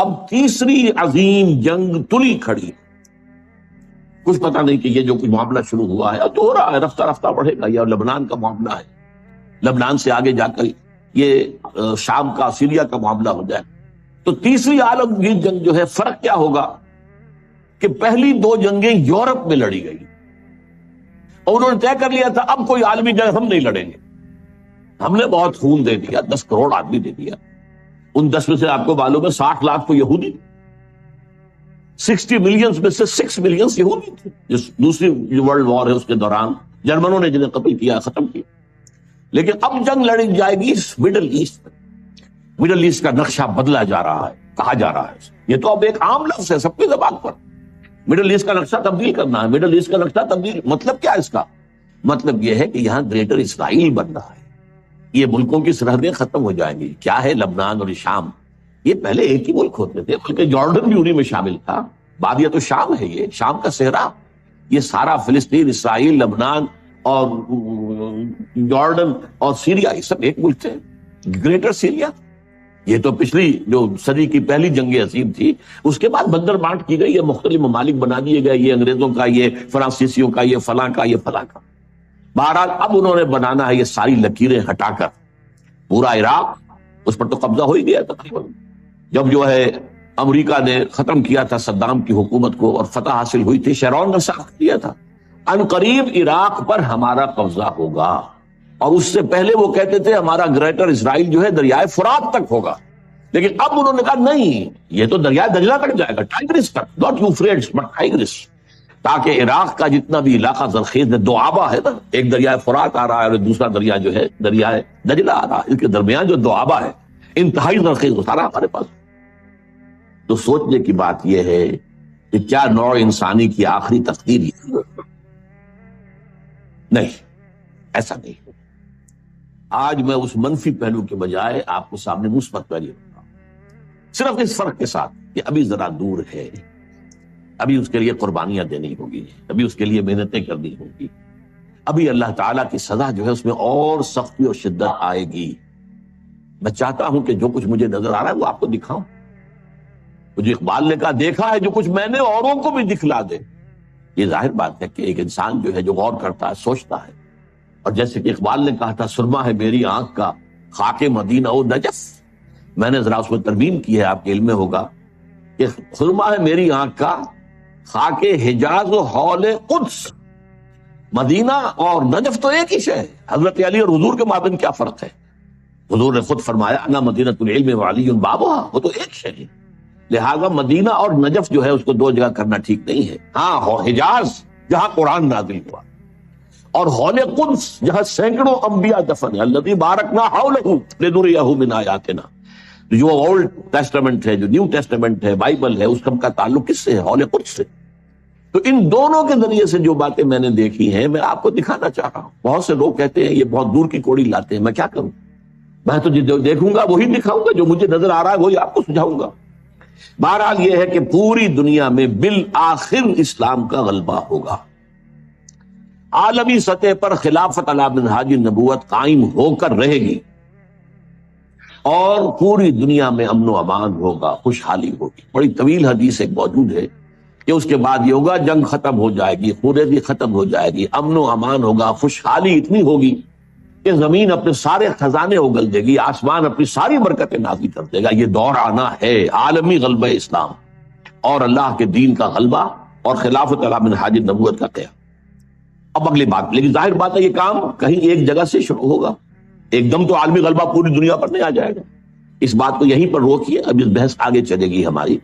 اب تیسری عظیم جنگ تلی کھڑی. کچھ پتہ نہیں کہ یہ جو کچھ معاملہ شروع ہوا ہے اب تو ہو رہا ہے، رفتہ رفتہ بڑھے گا. یہ لبنان کا معاملہ ہے، لبنان سے آگے جا کر یہ شام کا سیریا کا معاملہ ہو جائے. تو تیسری عالمگیر جنگ جو ہے، فرق کیا ہوگا کہ پہلی دو جنگیں یورپ میں لڑی گئی اور انہوں نے طے کر لیا تھا اب کوئی عالمی جنگ ہم نہیں لڑیں گے. ہم نے بہت خون دے دیا، 10 کروڑ آدمی دے دیا. ان 10 میں سے آپ کو معلوم ہے 60 لاکھ تو یہودی، 60 ملین میں سے 6 ملین یہودی تھے. جس دوسری ورلڈ وار ہے اس کے دوران جرمنوں نے جنہیں قتل کیا، ختم کیا. لیکن اب جنگ لڑی جائے گی مڈل ایسٹ میں. مڈل ایسٹ کا نقشہ بدلا جا رہا ہے، کہا جا رہا ہے. یہ تو اب ایک عام لفظ ہے سب کی زبان پر. مڈل ایسٹ کا نقشہ تبدیل کرنا ہے. مڈل ایسٹ کا نقشہ تبدیل مطلب کیا ہے اس کا؟ مطلب یہ ہے کہ یہاں گریٹر اسرائیل بن رہا ہے. یہ ملکوں کی سرحدیں ختم ہو جائیں گی. کیا ہے لبنان اور شام، یہ پہلے ایک ہی ملک ہوتے تھے، بلکہ جارڈن بھی انہی میں شامل تھا. بادیہ تو شام ہے، یہ شام کا صحرا. یہ سارا فلسطین، اسرائیل، لبنان اور جارڈن اور سیریا، یہ سب ایک ملک تھے، گریٹر سیریا. یہ تو پچھلی جو صدی کی پہلی جنگ عظیم تھی، اس کے بعد بندر بانٹ کی گئی، یہ مختلف ممالک بنا دیے گئے، یہ انگریزوں کا، یہ فرانسیسیوں کا، یہ فلاں کا، یہ فلاں کا. بہرحال اب انہوں نے بنانا ہے یہ ساری لکیریں ہٹا کر پورا عراق، اس پر تو قبضہ ہو ہی گیا تقریباً. جب جو ہے امریکہ نے ختم کیا تھا صدام کی حکومت کو اور فتح حاصل ہوئی تھی، شیرون نے سخت کیا تھا ان قریب عراق پر ہمارا قبضہ ہوگا. اور اس سے پہلے وہ کہتے تھے ہمارا گریٹر اسرائیل جو ہے دریائے فرات تک ہوگا. لیکن اب انہوں نے کہا نہیں، یہ تو دریائے دجلہ تک جائے گا، ٹائگرس تک، ناٹ یوفریٹس بٹ ٹائگرس. تاکہ عراق کا جتنا بھی علاقہ زرخیز ہے، دو آبا ہے نا، ایک دریائے فرات آ رہا ہے اور دوسرا دریا جو ہے دریائے دجلہ آ رہا ہے، اس کے درمیان جو دو آبا ہے انتہائی زرخیز سارا ہمارے پاس. تو سوچنے کی بات یہ ہے کہ کیا نوع انسانی کی آخری تقدیر نہیں، ایسا نہیں. آج میں اس منفی پہلو کے بجائے آپ کو سامنے مثبت پہلو رکھتا ہوں، صرف اس فرق کے ساتھ کہ ابھی ذرا دور ہے، ابھی اس کے لیے قربانیاں دینی ہوگی، ابھی اس کے لیے محنتیں کرنی ہوگی، ابھی اللہ تعالیٰ کی سزا جو ہے اس میں اور سختی اور شدت آئے گی. میں چاہتا ہوں کہ جو کچھ مجھے نظر آ رہا ہے وہ آپ کو دکھاؤں. مجھے اقبال نے کہا دیکھا ہے جو کچھ میں نے اوروں کو بھی دکھلا دے. یہ ظاہر بات ہے کہ ایک انسان جو ہے جو غور کرتا ہے، سوچتا ہے. اور جیسے کہ اقبال نے کہا تھا سرما ہے میری آنکھ کا خاک مدینہ و نجف، میں نے ذرا اس میں ترمیم کی ہے، آپ کے علم میں ہوگا کہ سرما ہے میری آنکھ کا خاک حجاز و حول قدس. مدینہ اور نجف تو ایک ہی شے ہے. حضرت علی اور حضور کے مابین کیا فرق ہے؟ حضور نے خود فرمایا انا مدینۃ العلم وعلی بابها، وہ تو ایک شے ہے. لہذا مدینہ اور نجف جو ہے اس کو دو جگہ کرنا ٹھیک نہیں ہے. ہاں، حجاز جہاں قرآن نازل ہوا، اور حول قدس جہاں سینکڑوں انبیاء دفن ہیں، الذی بارکنا حولہ لنریہ من آیاتنا. جو اولڈ ٹیسٹمنٹ ہے، جو نیو ٹیسٹمنٹ ہے، بائبل ہے، اس کا تعلق کس سے ہے؟ حول قدس سے. تو ان دونوں کے ذریعے سے جو باتیں میں نے دیکھی ہیں میں آپ کو دکھانا چاہ رہا ہوں. بہت سے لوگ کہتے ہیں یہ بہت دور کی کوڑی لاتے ہیں، میں کیا کروں؟ میں تو جو دیکھوں گا وہی دکھاؤں گا، جو مجھے نظر آ رہا ہے وہی آپ کو سجھاؤں گا. بہرحال یہ ہے کہ پوری دنیا میں بالآخر اسلام کا غلبہ ہوگا. عالمی سطح پر خلافت علی منہاج النبوت قائم ہو کر رہے گی اور پوری دنیا میں امن و امان ہوگا، خوشحالی ہوگی. بڑی طویل حدیث ایک موجود ہے کہ اس کے بعد یہ ہوگا جنگ ختم ہو جائے گی، خوریزی ختم ہو جائے گی، امن و امان ہوگا، خوشحالی اتنی ہوگی کہ زمین اپنے سارے خزانے اگل دے گی، آسمان اپنی ساری برکتیں نازل کر دے گا. یہ دور آنا ہے عالمی غلبہ اسلام اور اللہ کے دین کا غلبہ اور خلافت علی منہاج النبوت کا قیام. اب اگلی بات، لیکن ظاہر بات ہے یہ کام کہیں ایک جگہ سے شروع ہوگا، ایک دم تو عالمی غلبہ پوری دنیا پر نہیں آ جائے گا. اس بات کو یہیں پر روکیے، اب اس بحث آگے چلے گی ہماری.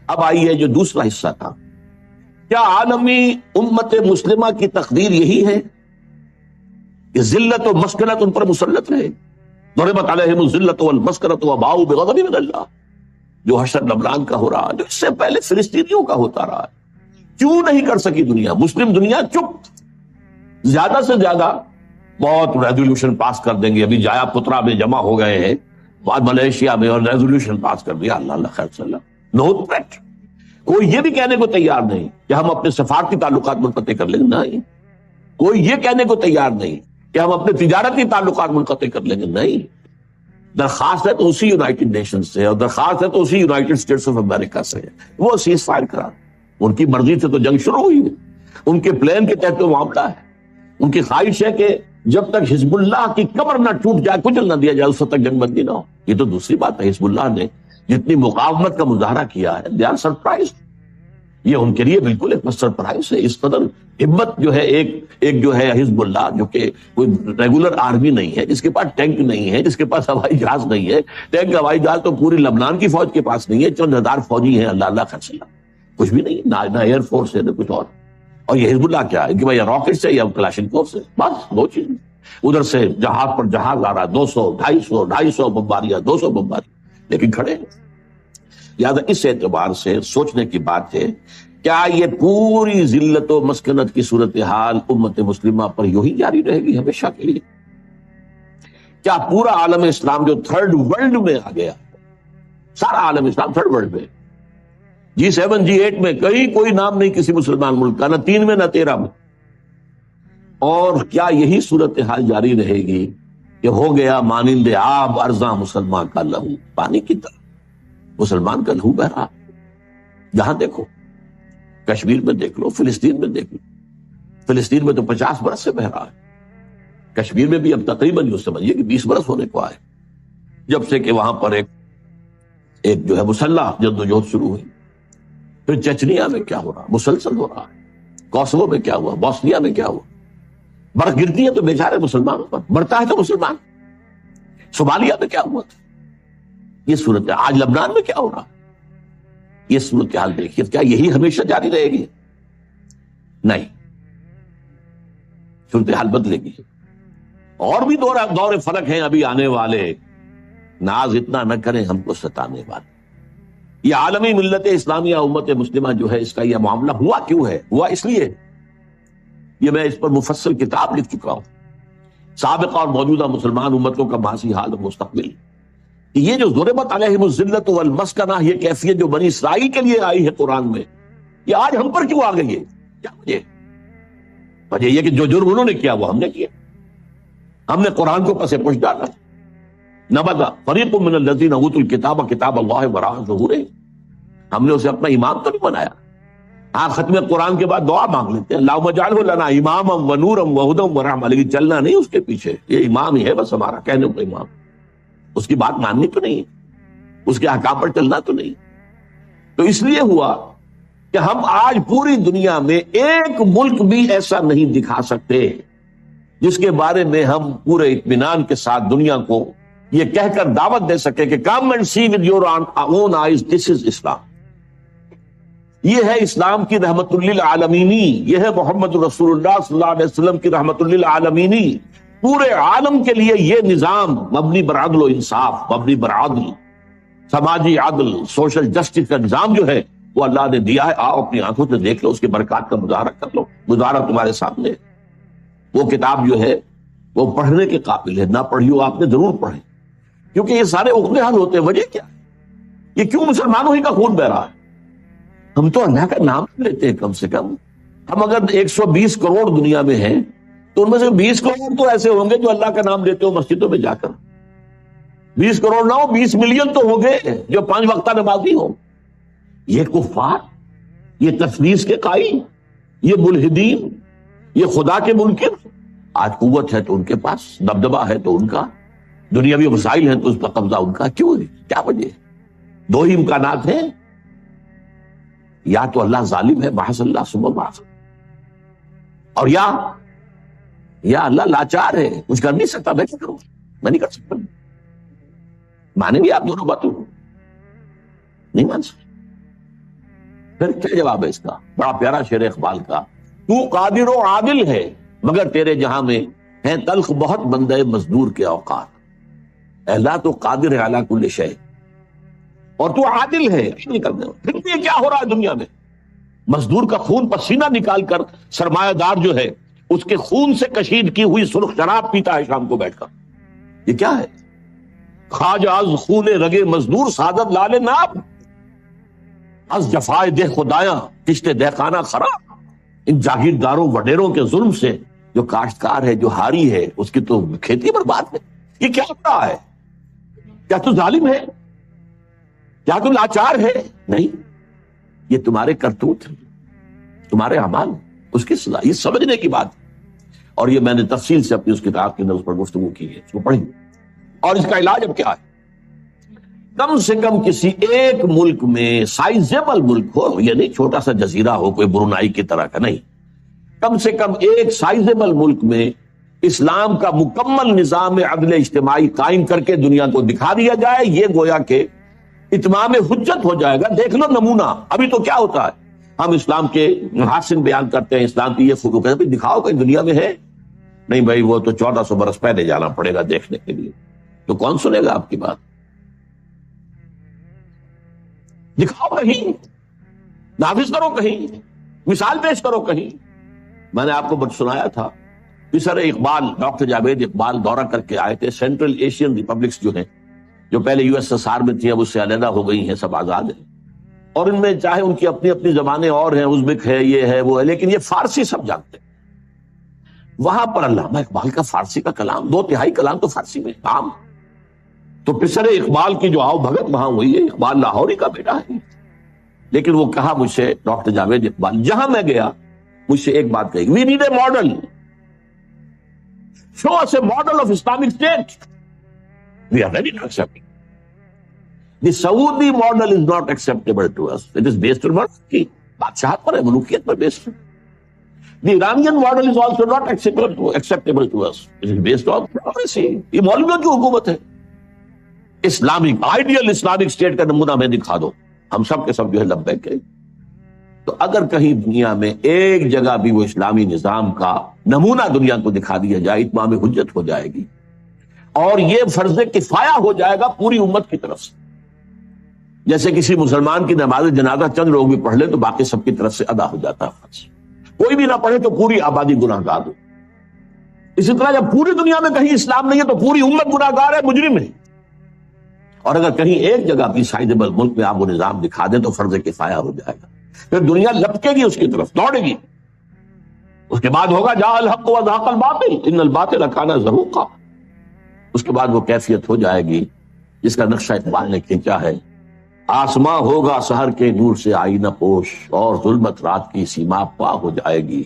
اب آئیے جو دوسرا حصہ تھا، کیا عالمی امت مسلمہ کی تقدیر یہی ہے کہ ذلت و مسکنت ان پر مسلط رہے؟ ضربت علیہم الذلۃ والمسکنۃ وباؤوا بغضب من اللہ، جو حشر لبنان کا ہو رہا، جو اس سے پہلے فلسطینیوں کا ہوتا رہا. کیوں نہیں کر سکی دنیا؟ مسلم دنیا چپ، زیادہ سے زیادہ بہت ریزولوشن پاس کر دیں گے. ابھی جایا پترا میں جمع ہو گئے ہیں، بعد ملیشیا میں، اور ریزولوشن پاس کر دیا. اللہ اللہ خیر صلی اللہ. No threat. کوئی یہ بھی کہنے کو تیار نہیں کہ ہم اپنے سفارتی تعلقات منقطع کر لیں گے، نہیں. کوئی یہ کہنے کو تیار نہیں کہ ہم اپنے تجارتی تعلقات منقطع کر لیں گے، نہیں. درخواست ہے تو اسی یونائٹڈ نیشن سے، اور درخواست ہے تو اسی یونائٹڈ اسٹیٹس آف امریکہ سے، وہ سیز فائر کرا. ان کی مرضی سے تو جنگ شروع ہوئی ہے، ان کے پلان کے تحت تو معاملہ ہے. ان کی خواہش ہے کہ جب تک حزب اللہ کی کمر نہ ٹوٹ جائے، کچل نہ دیا جائے، اس وقت تک جنگ بندی نہ ہو. یہ تو دوسری بات ہے، حزب اللہ نے جتنی مقاومت کا مظاہرہ کیا ہے، دے آر سرپرائز. یہ ان کے لیے بالکل ایک سرپرائز ہے. اس قدر ہمت جو ہے ایک جو ہے حزب اللہ، جو کہ کوئی ریگولر آرمی نہیں ہے، جس کے پاس ٹینک نہیں ہے، جس کے پاس ہوائی جہاز نہیں ہے. ٹینک ہوائی جہاز تو پوری لبنان کی فوج کے پاس نہیں ہے، چند ہزار فوجی ہیں، اللہ خرچ اللہ، کچھ بھی نہیں، نہ ایئر فورس ہے نہ کچھ اور یہ حزب اللہ کیا ہے کہ بھائی راکٹ سے یا کلاشنکوف سے، بس دو چیز. ادھر سے جہاز پر جہاز آ رہا، 200 250 بمباریاں، 200 بمباریاں، لیکن کھڑے ہیں. لہٰذا اس اعتبار سے سوچنے کی بات ہے، کیا یہ پوری ذلت و مسکنت کی صورتحال امت مسلمہ پر یوں ہی جاری رہے گی ہمیشہ کے لیے؟ کیا پورا عالم اسلام جو تھرڈ ورلڈ میں آ گیا، سارا عالم اسلام تھرڈ ورلڈ میں، G7 G8 میں کہیں کوئی نام نہیں کسی مسلمان ملک کا، نہ 3 میں نہ 13 میں، اور کیا یہی صورتحال جاری رہے گی کہ ہو گیا مانند آب ارزاں مسلمان کا لہو، پانی کی طرح مسلمان کا لہو بہ رہا. جہاں دیکھو، کشمیر میں دیکھ لو، فلسطین میں دیکھ لو. فلسطین میں تو 50 برس سے بہ رہا ہے. کشمیر میں بھی اب تقریباً یوں سمجھیے کہ 20 برس ہونے کو آئے، جب سے کہ وہاں پر ایک جو ہے مسلح جدوجہد شروع ہوئی. پھر چچنیا میں کیا ہو رہا، مسلسل ہو رہا ہے. کوسوو میں کیا ہوا، بوسنیا میں کیا ہوا. برف گرتی ہے تو بیچارے مسلمانوں پر، بڑھتا ہے تو مسلمان. صومالیہ میں کیا ہوا تھا. یہ صورت، آج لبنان میں کیا ہو رہا. یہ صورتحال دیکھیے، کیا یہی ہمیشہ جاری رہے گی؟ نہیں، صورتحال بدلے گی. اور بھی دور فلک ہیں ابھی آنے والے. ناز اتنا نہ کریں ہم کو ستانے والے. یہ عالمی ملت اسلامیہ امت مسلمہ جو ہے، اس کا یہ معاملہ ہوا کیوں ہے؟ ہوا اس لیے، یہ میں اس پر مفصل کتاب لکھ چکا ہوں، سابقہ اور موجودہ مسلمان امتوں کا ماضی حال اور مستقبل. کہ یہ جو ضربت علیہم الذلۃ والمسکنہ، یہ کیفیت جو بنی اسرائیل کے لیے آئی ہے قرآن میں، یہ آج ہم پر کیوں آ گئی ہے؟ کیا وجہ یہ کہ جو جرم انہوں نے کیا وہ ہم نے کیا. ہم نے قرآن کو پس پش ڈالا. نبذ فریق من الذین اوتوا الکتاب کتاب اللہ وراء ظہورہم، ہم نے اسے اپنا امام تو نہیں بنایا. ہاں، ختم قرآن کے بعد دعا مانگ لیتے ہیں، اللہم اجعلہ لنا اماما ونورا وہدی ورحمۃ، لیکن چلنا نہیں اس کے پیچھے. یہ امام ہی ہے بس ہمارا، کہنے کو امام، اس کی بات ماننی تو نہیں، اس کے احکام پر چلنا تو نہیں. تو اس لیے ہوا کہ ہم آج پوری دنیا میں ایک ملک بھی ایسا نہیں دکھا سکتے جس کے بارے میں ہم پورے اطمینان کے ساتھ دنیا کو یہ کہہ کر دعوت دے سکے کہ come and see with your own eyes, this is اسلام. یہ ہے اسلام کی رحمت للعالمینی، یہ ہے محمد رسول اللہ صلی اللہ علیہ وسلم کی رحمت للعالمینی. پورے عالم کے لیے یہ نظام مبنی بر عدل و انصاف، مبنی بر عدل، سماجی عدل، سوشل جسٹس کا نظام جو ہے وہ اللہ نے دیا ہے. آؤ اپنی آنکھوں سے دیکھ لو، اس کے برکات کا مظاہرہ کر لو. مظاہرہ تمہارے سامنے. وہ کتاب جو ہے وہ پڑھنے کے قابل ہے، نہ پڑھی ہو آپ نے ضرور پڑھیں، کیونکہ یہ سارے عقدے حل ہوتے ہیں. وجہ کیا ہے؟ یہ کیوں مسلمانوں ہی کا خون بہ رہا ہے؟ ہم تو اللہ کا نام لیتے ہیں کم سے کم. ہم اگر 120 کروڑ دنیا میں ہیں تو ان میں سے 20 کروڑ تو ایسے ہوں گے جو اللہ کا نام لیتے ہو مسجدوں میں جا کر. 20 کروڑ نہ ہو، 20 ملین تو ہوں گے جو 5 وقتہ نمازی ہوں. یہ کفار، یہ تفلیس کے قائل، یہ ملحدین، یہ خدا کے منکر، آج قوت ہے تو ان کے پاس، دبدبہ ہے تو ان کا، دنیاوی وسائل ہیں تو اس پر قبضہ ان کا. کیوں ہے؟ کیا وجہ ہے؟ دو ہی امکانات ہیں، یا تو اللہ ظالم ہے محض اللہ ثم محض، اور یا اللہ لاچار ہے، کچھ کر نہیں سکتا. میں کیا کروں؟ میں نہیں کر سکتا. مانیں گے آپ دونوں باتوں کو؟ نہیں مان سکتے. پھر کیا جواب ہے اس کا؟ بڑا پیارا شعر اقبال کا، تو قادر و عادل ہے مگر تیرے جہاں میں ہیں تلخ بہت بندے مزدور کے اوقات. اے اللہ تو قادر ہے علی کل شیء، اور تو عادل ہے. پھر یہ کیا ہو رہا ہے دنیا میں؟ مزدور کا خون پسینہ نکال کر سرمایہ دار جو ہے اس کے خون سے کشید کی ہوئی سرخ شراب پیتا ہے شام کو بیٹھ کر. یہ کیا ہے؟ خواجہ از خون رگے مزدور سعادت لال ناب، از جفائے دہ خدایاں کشت دہقانہ خراب. ان جاگیرداروں وڈیروں کے ظلم سے جو کاشتکار ہے، جو ہاری ہے، اس کی تو کھیتی برباد ہے. یہ کیا ہو رہا ہے؟ کیا تو ظالم ہے؟ کیا تو لاچار ہے؟ نہیں، یہ تمہارے کرتوت ہیں، تمہارے اعمال، اس کی سزا، یہ سمجھنے کی بات ہے۔ اور یہ میں نے تفصیل سے اپنی اس کتاب کے اندر اس پر گفتگو کی ہے، اس کو پڑھی۔ اور اس کا علاج اب کیا ہے؟ کم سے کم کسی ایک ملک میں، سائزیبل ملک ہو، یہ نہیں چھوٹا سا جزیرہ ہو کوئی برونائی کی طرح کا، نہیں، کم سے کم ایک سائزیبل ملک میں اسلام کا مکمل نظام عدل اجتماعی قائم کر کے دنیا کو دکھا دیا جائے، یہ گویا کہ اتمام حجت ہو جائے گا۔ دیکھ لو نمونہ، ابھی تو کیا ہوتا ہے، ہم اسلام کے محاسن بیان کرتے ہیں، اسلام کی یہ خوبیوں کا دکھاؤ کہ دنیا میں ہے، نہیں بھائی وہ تو 1400 برس پہلے جانا پڑے گا دیکھنے کے لیے، تو کون سنے گا آپ کی بات؟ دکھاؤ کہیں، نافذ کرو کہیں، مثال پیش کرو کہیں۔ میں نے آپ کو سنایا تھا، پروفیسر اقبال، ڈاکٹر جاوید اقبال دورہ کر کے آئے تھے، سینٹرل ایشین ریپبلکس جو ہیں، جو پہلے USSR میں تھی اب اس سے علیحدہ ہو گئی ہیں، سب آزاد ہیں، اور ان میں چاہے ان کی اپنی اپنی زبانیں اور ہیں، ازبک ہے، یہ ہے، وہ ہے، لیکن یہ فارسی سب جانتے ہیں۔ وہاں پر علامہ اقبال کا فارسی کا کلام، 2/3 کلام تو فارسی میں عام، تو پروفیسر اقبال کی جو آؤ بھگت وہاں ہوئی ہے، اقبال لاہوری کا بیٹا ہے، لیکن وہ کہا مجھ سے، ڈاکٹر جاوید اقبال، جہاں میں گیا مجھ سے ایک بات کہی، we need a model, show us a model of Islamic state, we are ready to accept. The Saudi model is not acceptable to us. It is based on monarchy. بادشاہت پر ہے، ملوکیت پر based ہے۔ The Iranian model is also not acceptable to us. It is based on democracy. یہ مولویوں کی حکومت ہے۔ Islamic, ideal Islamic state کا نمونہ ہمیں دکھا دو، ہم سب کے سب جو ہے لبیک ہے۔ تو اگر کہیں دنیا میں ایک جگہ بھی وہ اسلامی نظام کا نمونہ دنیا کو دکھا دیا جائے، اتمام حجت ہو جائے گی، اور یہ فرض کفایہ ہو جائے گا پوری امت کی طرف سے۔ جیسے کسی مسلمان کی نماز جنازہ چند لوگ بھی پڑھ لیں تو باقی سب کی طرف سے ادا ہو جاتا ہے فرض، کوئی بھی نہ پڑھے تو پوری آبادی گناہ گار ہو۔ اسی طرح جب پوری دنیا میں کہیں اسلام نہیں ہے تو پوری امت گناہ گار ہے، مجرم ہے۔ اور اگر کہیں ایک جگہ بھی سائزیبل ملک میں آپ وہ نظام دکھا دیں تو فرض کفایہ ہو جائے گا، پھر دنیا لپکے گی اس کی طرف، دوڑے گی۔ اس کے بعد ہوگا جاء الحق وزهق الباطل ان الباطل کان زہوقا، اس کے بعد وہ کیفیت ہو جائے گی جس کا نقشہ اقبال نے کھینچا ہے، آسماں ہوگا سحر کے نور سے آئینہ پوش، اور ظلمت رات کی سیما پا ہو جائے گی،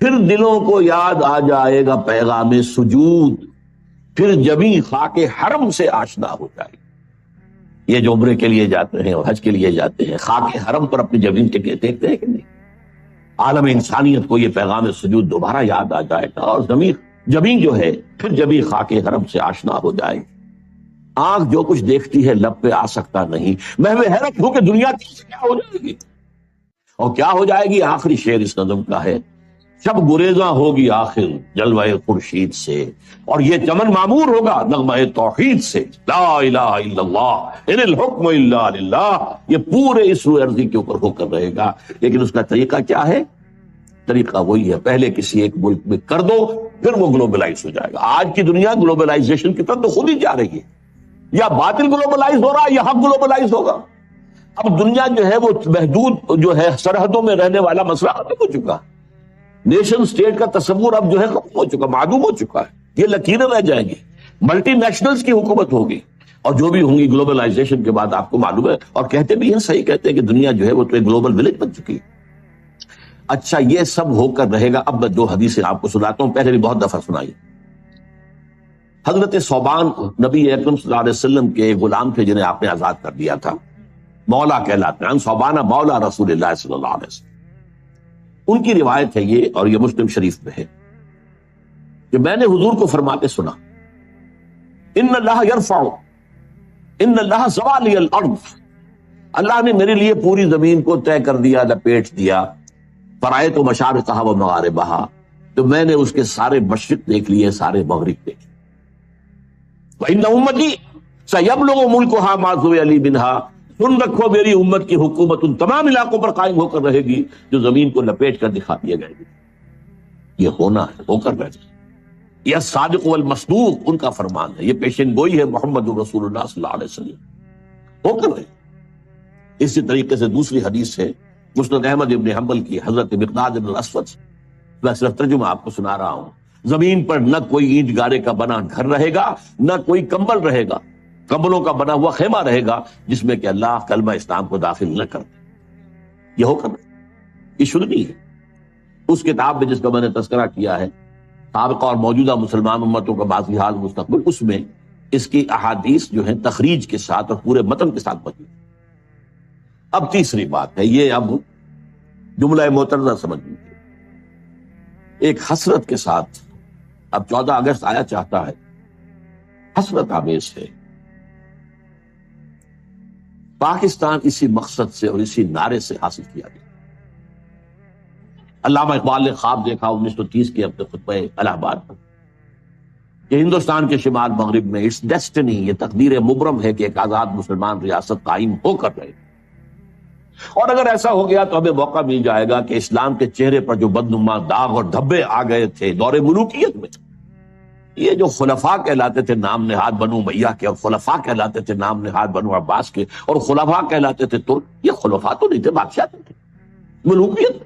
پھر دلوں کو یاد آ جائے گا پیغام سجود، پھر جبیں خاک حرم سے آشنا ہو جائے گی۔ یہ جو عمرے کے لیے جاتے ہیں اور حج کے لیے جاتے ہیں، خاک حرم پر اپنی جبین ٹکے دیکھتے ہیں کہ نہیں؟ عالم انسانیت کو یہ پیغام سجود دوبارہ یاد آ جائے گا، اور جبین جو ہے پھر جبیں خاک حرم سے آشنا ہو جائے گی۔ آنکھ جو کچھ دیکھتی ہے لب پہ آ سکتا نہیں، محو حیرت ہو کہ دنیا کی کیا ہو جائے گی، اور کیا ہو جائے گی۔ آخری شعر اس نظم کا ہے، شب گریزاں ہوگی آخر جلوہ خورشید سے، اور یہ چمن معمور ہوگا نغمہ توحید سے، لا الہ الا اللہ ان الحکم الا للہ، یہ پورے اس روئے ارضی کے اوپر ہو کر رہے گا۔ لیکن اس کا طریقہ کیا ہے؟ طریقہ وہی ہے، پہلے کسی ایک ملک میں کر دو، پھر وہ گلوبلائز ہو جائے گا۔ آج کی دنیا گلوبلائزیشن کی طرف تو خود ہی جا رہی ہے، یا باطل گلوبلائز ہو رہا ہے یا حق گلوبلائز ہوگا۔ اب دنیا جو ہے وہ محدود جو ہے سرحدوں میں رہنے والا مسئلہ ختم ہو چکا، نیشن سٹیٹ کا تصور اب جو ہے ختم ہو چکا، معدوم ہو چکا ہے، یہ لکیریں رہ جائیں گی، ملٹی نیشنلز کی حکومت ہوگی، اور جو بھی ہوں گی گلوبلائزیشن کے بعد آپ کو معلوم ہے، اور کہتے بھی ہیں، صحیح کہتے ہیں کہ دنیا جو ہے وہ تو ایک گلوبل ولیج بن چکی ہے۔ اچھا یہ سب ہو کر رہے گا۔ اب میں 2 حدیثیں آپ کو سناتا ہوں، پہلے بھی بہت دفعہ سنائی۔ حضرت ثوبان نبی اکرم صلی اللہ علیہ وسلم کے ایک غلام تھے جنہیں آپ نے آزاد کر دیا تھا، مولا کہلاتے ہیں، ثوبان مولا رسول اللہ صلی اللہ علیہ وسلم۔ ان کی روایت ہے یہ، اور یہ مسلم شریف میں ہے، کہ میں نے حضور کو فرماتے سنا، ان اللہ یرفع، ان اللہ زوالی الارض، اللہ نے میرے لیے پوری زمین کو طے کر دیا، لپیٹ دیا، فرائض و مشارقہ و مغاربہ، تو میں نے اس کے سارے مشرق دیکھ لیے، سارے مغرب دیکھ لیے۔ وَإِنَّ أُمَّتِي سَيَبْلُغُ مُلْكُهَا مَا ذُوِّيَ لِي مِنْهَا، سن رکھو میری امت کی حکومت ان تمام علاقوں پر قائم ہو کر رہے گی جو زمین کو لپیٹ کر دکھا دیے گئے گی۔ یہ ہونا ہے، ہو کر رہے گی، یہ صادق والمصدوق ان کا فرمان ہے، یہ پیشن گوئی ہے محمد رسول اللہ صلی اللہ علیہ وسلم، ہو کر رہے۔ اسی طریقے سے دوسری حدیث ہے مسند احمد ابن حنبل کی، حضرت مقداد بن الاسود، میں صرف ترجمہ آپ کو سنا رہا ہوں۔ زمین پر نہ کوئی اینٹ گارے کا بنا گھر رہے گا، نہ کوئی کمبل رہے گا، کمبلوں کا بنا ہوا خیمہ رہے گا جس میں کہ اللہ کلمہ اسلام کو داخل نہ کر دے۔ یہ حکم ہے، یہ شروع نہیں ہے۔ اس کتاب میں جس کا میں نے تذکرہ کیا ہے، سابقہ اور موجودہ مسلمان امتوں کا ماضی حال مستقبل، اس میں اس کی احادیث جو ہیں تخریج کے ساتھ اور پورے متن کے ساتھ موجود ہے۔ اب تیسری بات ہے، یہ اب جملہ معترضہ سمجھ لیجیے، ایک حسرت کے ساتھ اب 14 اگست آیا چاہتا ہے، حسرت آمیز ہے، پاکستان اسی مقصد سے اور اسی نعرے سے حاصل کیا گیا۔ علامہ اقبال نے خواب دیکھا 1930 کے اپنے خطبہ الہ آباد میں کہ ہندوستان کے شمال مغرب میں اٹس ڈیسٹنی، یہ تقدیر مبرم ہے کہ ایک آزاد مسلمان ریاست قائم ہو کر رہے، اور اگر ایسا ہو گیا تو ہمیں موقع مل جائے گا کہ اسلام کے چہرے پر جو بدنما داغ اور دھبے آ گئے تھے دور ملوکیت میں، یہ جو خلفاء کہلاتے تھے نام نہاد بنو امیہ کے، اور خلفاء کہلاتے تھے نام نہاد بنو عباس کے، اور خلفاء کہلاتے تھے، تو یہ خلفاء تو نہیں تھے، بادشاہ تھے، ملوکیت۔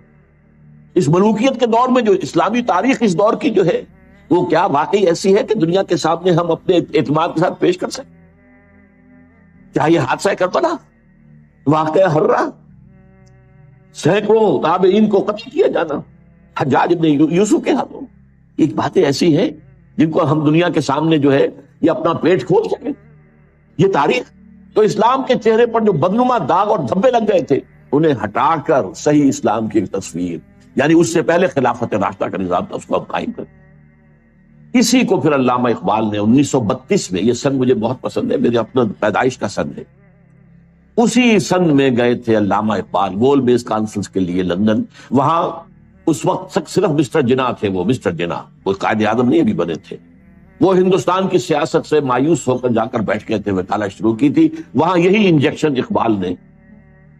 اس ملوکیت کے دور میں جو اسلامی تاریخ اس دور کی جو ہے وہ کیا واقعی ایسی ہے کہ دنیا کے سامنے ہم اپنے اعتماد کے ساتھ پیش کر سکیں؟ کیا یہ حادثہ کربلا، واقعہ ہررا، سینکڑوں تابعین کو قتل کیا جانا حجاج ابن یوسف کے ہاتھوں، ایک باتیں ایسی ہیں جن کو ہم دنیا کے سامنے جو ہے یہ اپنا پیٹ کھول سکیں؟ یہ تاریخ تو اسلام کے چہرے پر جو بدنما داغ اور دھبے لگ گئے تھے انہیں ہٹا کر صحیح اسلام کی ایک تصویر، یعنی اس سے پہلے خلافت راشدہ کا نظام تھا، اس کو اب قائم کر۔ اسی کو پھر علامہ اقبال نے 1932 میں، یہ سن مجھے بہت پسند ہے، میرے اپنا پیدائش کا سن ہے، اسی سن میں گئے تھے علامہ اقبال گول بیس کانفرنس کے لیے لندن۔ وہاں اس وقت صرف مسٹر جناح تھے، وہ مسٹر جناح، وہ قائد اعظم نہیں ابھی بنے تھے، وہ ہندوستان کی سیاست سے مایوس ہو کر جا کر بیٹھ گئے تھے، وکالت شروع کی تھی۔ وہاں یہی انجیکشن اقبال نے،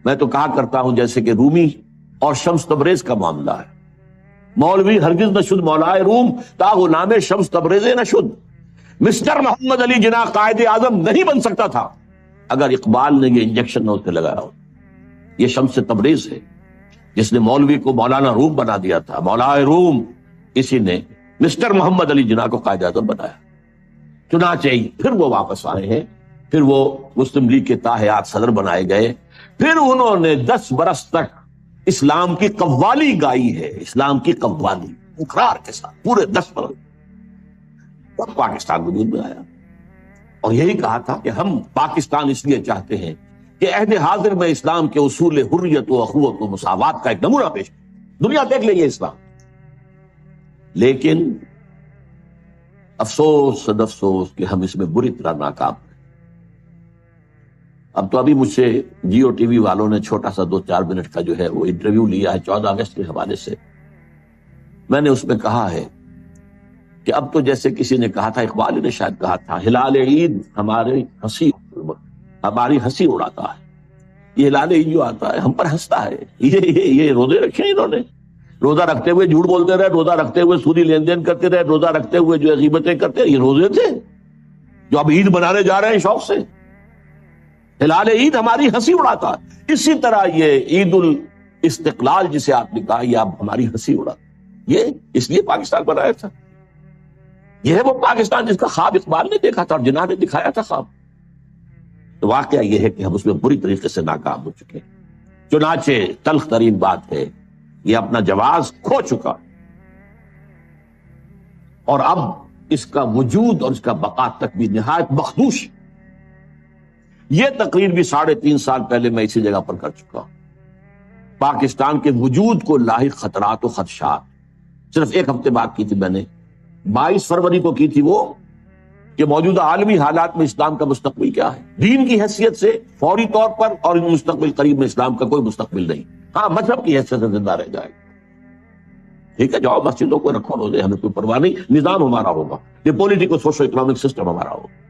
میں تو کہا کرتا ہوں جیسے کہ رومی اور شمس تبریز کا معاملہ ہے، مولوی ہرگز نہ شد مولائے روم تا غلام شمس تبریز نہ شد، مسٹر محمد علی جناح قائد اعظم نہیں بن سکتا تھا اگر اقبال نے یہ انجیکشن نہ اسے لگایا ہو۔ یہ شمس تبریز ہے جس نے مولوی کو مولانا روم بنا دیا تھا، مولائے روم، اسی نے مسٹر محمد علی جناح کو قائد اعظم بنایا۔ چنانچہ پھر وہ واپس آئے ہیں، پھر وہ مسلم لیگ کے تاحیات صدر بنائے گئے، پھر انہوں نے 10 برس تک اسلام کی قوالی گائی ہے، اسلام کی قوالی اقرار کے ساتھ پورے 10 برس، تب پاکستان وجود میں آیا۔ اور یہی کہا تھا کہ ہم پاکستان اس لیے چاہتے ہیں کہ عہد حاضر میں اسلام کے اصول حریت و اخوت و مساوات کا ایک نمونہ پیش کریں، دنیا دیکھ لے یہ اسلام۔ لیکن افسوس صد افسوس کہ ہم اس میں بری طرح ناکام ہیں۔ اب تو ابھی مجھ سے جیو ٹی وی والوں نے چھوٹا سا 2-4 منٹ کا جو ہے وہ انٹرویو لیا ہے 14 اگست کے حوالے سے۔ میں نے اس میں کہا ہے کہ اب تو جیسے کسی نے کہا تھا، اقبال نے شاید کہا تھا، ہلال عید ہماری ہنسی اڑاتا ہے۔ یہ ہلال عید جو آتا ہے ہم پر ہنستا ہے، یہ روزے رکھے انہوں نے، روزہ رکھتے ہوئے جھوٹ بولتے رہے، روزہ رکھتے ہوئے سودی لین دین کرتے رہے، روزہ رکھتے ہوئے جو غیبتیں کرتے رہے، یہ روزے تھے جو اب عید منانے جا رہے ہیں شوق سے۔ ہلال عید ہماری ہنسی اڑاتا ہے، اسی طرح یہ عید الاستقلال جسے آپ نے کہا یہ اب ہماری ہنسی اڑاتا، یہ اس لیے پاکستان بنایا تھا۔ یہ ہے وہ پاکستان جس کا خواب اقبال نے دیکھا تھا اور جناح نے دکھایا تھا خواب۔ تو واقعہ یہ ہے کہ ہم اس میں بری طریقے سے ناکام ہو چکے ہیں۔ چنانچہ تلخ ترین بات ہے، یہ اپنا جواز کھو چکا اور اب اس کا وجود اور اس کا بقا تک بھی نہایت مخدوش۔ یہ تقریر بھی 3.5 سال پہلے میں اسی جگہ پر کر چکا ہوں۔ پاکستان کے وجود کو لاحق خطرات و خدشات صرف ایک ہفتے بعد کی تھی میں نے، 22 فروری کو کی تھی وہ، کہ موجودہ عالمی حالات میں اسلام کا مستقبل کیا ہے۔ دین کی حیثیت سے فوری طور پر اور مستقبل قریب میں اسلام کا کوئی مستقبل نہیں، ہاں مذہب کی حیثیت سے زندہ رہ جائے گا۔ ٹھیک ہے، جاؤ مسجدوں کو رکھو روزے، ہمیں کوئی پرواہ نہیں، نظام ہمارا ہوگا، یہ پولیٹیکل سوشو اکنامک سسٹم ہمارا ہوگا۔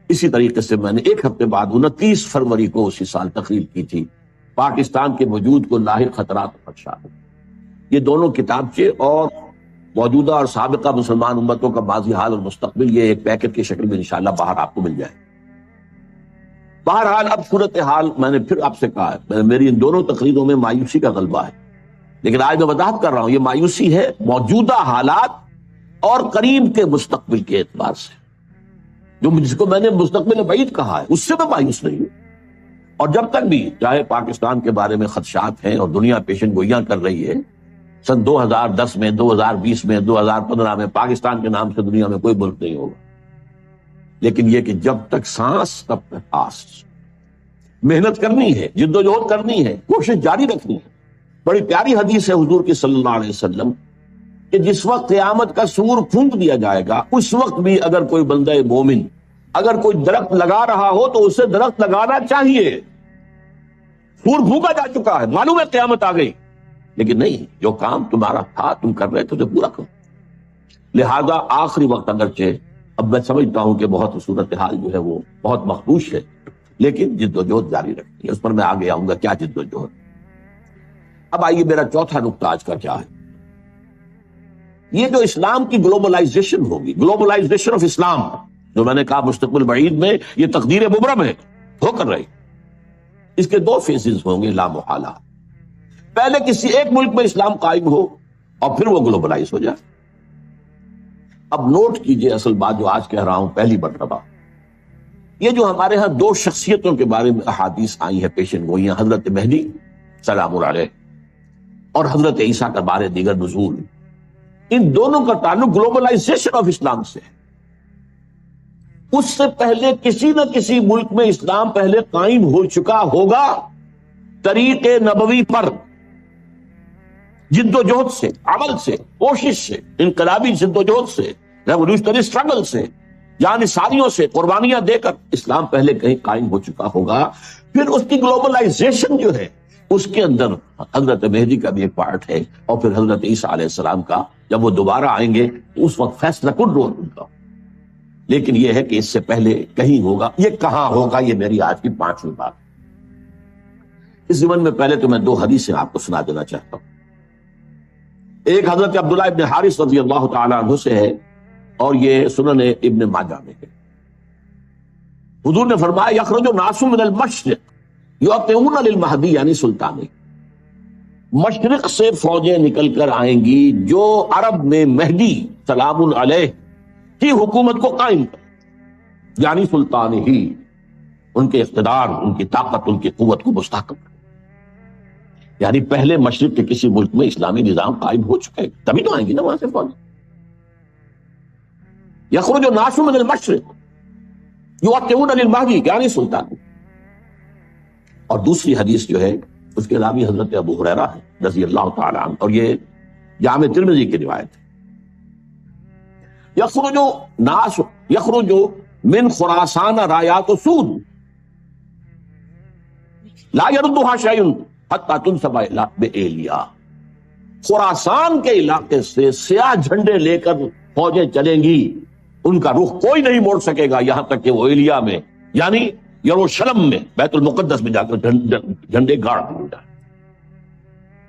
اسی طریقے سے میں نے ایک ہفتے بعد 29 فروری کو اسی سال تقریر کی تھی، پاکستان کے وجود کو لاحق خطرات و خدشات۔ یہ دونوں کتابچے اور موجودہ اور سابقہ مسلمان امتوں کا ماضی حال اور مستقبل، یہ ایک پیکٹ کی شکل میں انشاءاللہ باہر آپ کو مل جائے۔ بہرحال اب صورتحال میں نے پھر آپ سے کہا ہے، میری ان دونوں تقریروں میں مایوسی کا غلبہ ہے، لیکن آج میں وضاحت کر رہا ہوں یہ مایوسی ہے موجودہ حالات اور قریب کے مستقبل کے اعتبار سے۔ جس کو میں نے مستقبل بعید کہا ہے اس سے میں مایوس نہیں ہوں. اور جب تک بھی چاہے پاکستان کے بارے میں خدشات ہیں اور دنیا پیشن گوئیاں کر رہی ہے، سن 2010 میں، 2020 میں، 2015 میں پاکستان کے نام سے دنیا میں کوئی ملک نہیں ہوگا. لیکن یہ کہ جب تک سانس تب تک آس، محنت کرنی ہے، جد و جہد کرنی ہے، کوشش جاری رکھنی ہے. بڑی پیاری حدیث ہے حضور کی صلی اللہ علیہ وسلم کہ جس وقت قیامت کا سور پھونک دیا جائے گا اس وقت بھی اگر کوئی بندہ مومن اگر کوئی درخت لگا رہا ہو تو اسے درخت لگانا چاہیے. سور پھونکا جا چکا ہے، معلوم ہے قیامت آ گئی، لیکن نہیں، جو کام تمہارا تھا تم کر رہے تھے اسے پورا کرو. لہذا آخری وقت اگرچہ اب میں سمجھتا ہوں کہ بہت صورتحال جو ہے وہ بہت مخدوش ہے، لیکن جد و جہد جاری رکھنی ہے. اس پر میں آگے آؤں گا کیا جد و جہد. اب آئیے میرا چوتھا نقطہ آج کا کیا ہے. یہ جو اسلام کی گلوبلائزیشن ہوگی، گلوبلائزیشن آف اسلام، جو میں نے کہا مستقبل بعید میں یہ تقدیر مبرم ہے، ہو کر رہی. اس کے دو فیزز ہوں گے لا محالہ. پہلے کسی ایک ملک میں اسلام قائم ہو اور پھر وہ گلوبلائز ہو جائے. اب نوٹ کیجئے اصل بات جو آج کہہ رہا ہوں پہلی مرتبہ. یہ جو ہمارے ہاں دو شخصیتوں کے بارے میں احادیث آئی ہیں پیشن گوئیاں، حضرت مہدی سلام علیہ اور حضرت عیسیٰ کا بارے دیگر نزول، ان دونوں کا تعلق گلوبلائزیشن آف اسلام سے ہے. اس سے پہلے کسی نہ کسی ملک میں اسلام پہلے قائم ہو چکا ہوگا طریق نبوی پر، جد و جہد سے، عمل سے، کوشش سے، انقلابی جد و جہد سے، ریولوشنری سٹرگل سے، یعنی ساریوں سے قربانیاں دے کر اسلام پہلے کہیں قائم ہو چکا ہوگا. پھر اس کی گلوبلائزیشن جو ہے اس کے اندر حضرت مہدی کا بھی ایک پارٹ ہے، اور پھر حضرت عیسیٰ علیہ السلام کا جب وہ دوبارہ آئیں گے اس وقت فیصلہ کن رول ان کا. لیکن یہ ہے کہ اس سے پہلے کہیں ہوگا. یہ کہاں ہوگا، یہ میری آج کی پانچویں بات. اس زمن میں پہلے تو میں دو حدیثیں آپ کو سنا دینا چاہتا ہوں. ایک حضرت عبداللہ ابن حارث رضی اللہ تعالیٰ عنہ سے ہے اور یہ سنن ابن ماجہ میں ہے. حضور نے فرمایا یخرج الناس من المشرق یؤتون للمہدی، یعنی سلطانی، مشرق سے فوجیں نکل کر آئیں گی جو عرب میں مہدی سلام علیہ کی حکومت کو قائم کر، یعنی سلطان ہی، ان کے اقتدار، ان کی طاقت، ان کی قوت کو مستحکم کر. یعنی پہلے مشرق کے کسی ملک میں اسلامی نظام قائم ہو چکے تبھی تو آئیں گی نا وہاں سے فوج. یخرج الناس من المشرق یؤتون للمہدی یعنی سلطان. اور دوسری حدیث جو ہے اس کے راوی حضرت ابو ہریرہ ہے رضی اللہ تعالی عنہ، اور یہ جامع ترمذی کی روایت ہے. یخرج من خراسان رایات سود لا يردها شيء حتى تنسب بإيلیا. خراسان کے علاقے سے سیاہ جھنڈے لے کر فوجیں چلیں گی، ان کا رخ کوئی نہیں موڑ سکے گا یہاں تک کہ وہ ایلیا میں، یعنی یروشلم میں، بیت المقدس میں جا کر جھنڈے گاڑ دیں گے.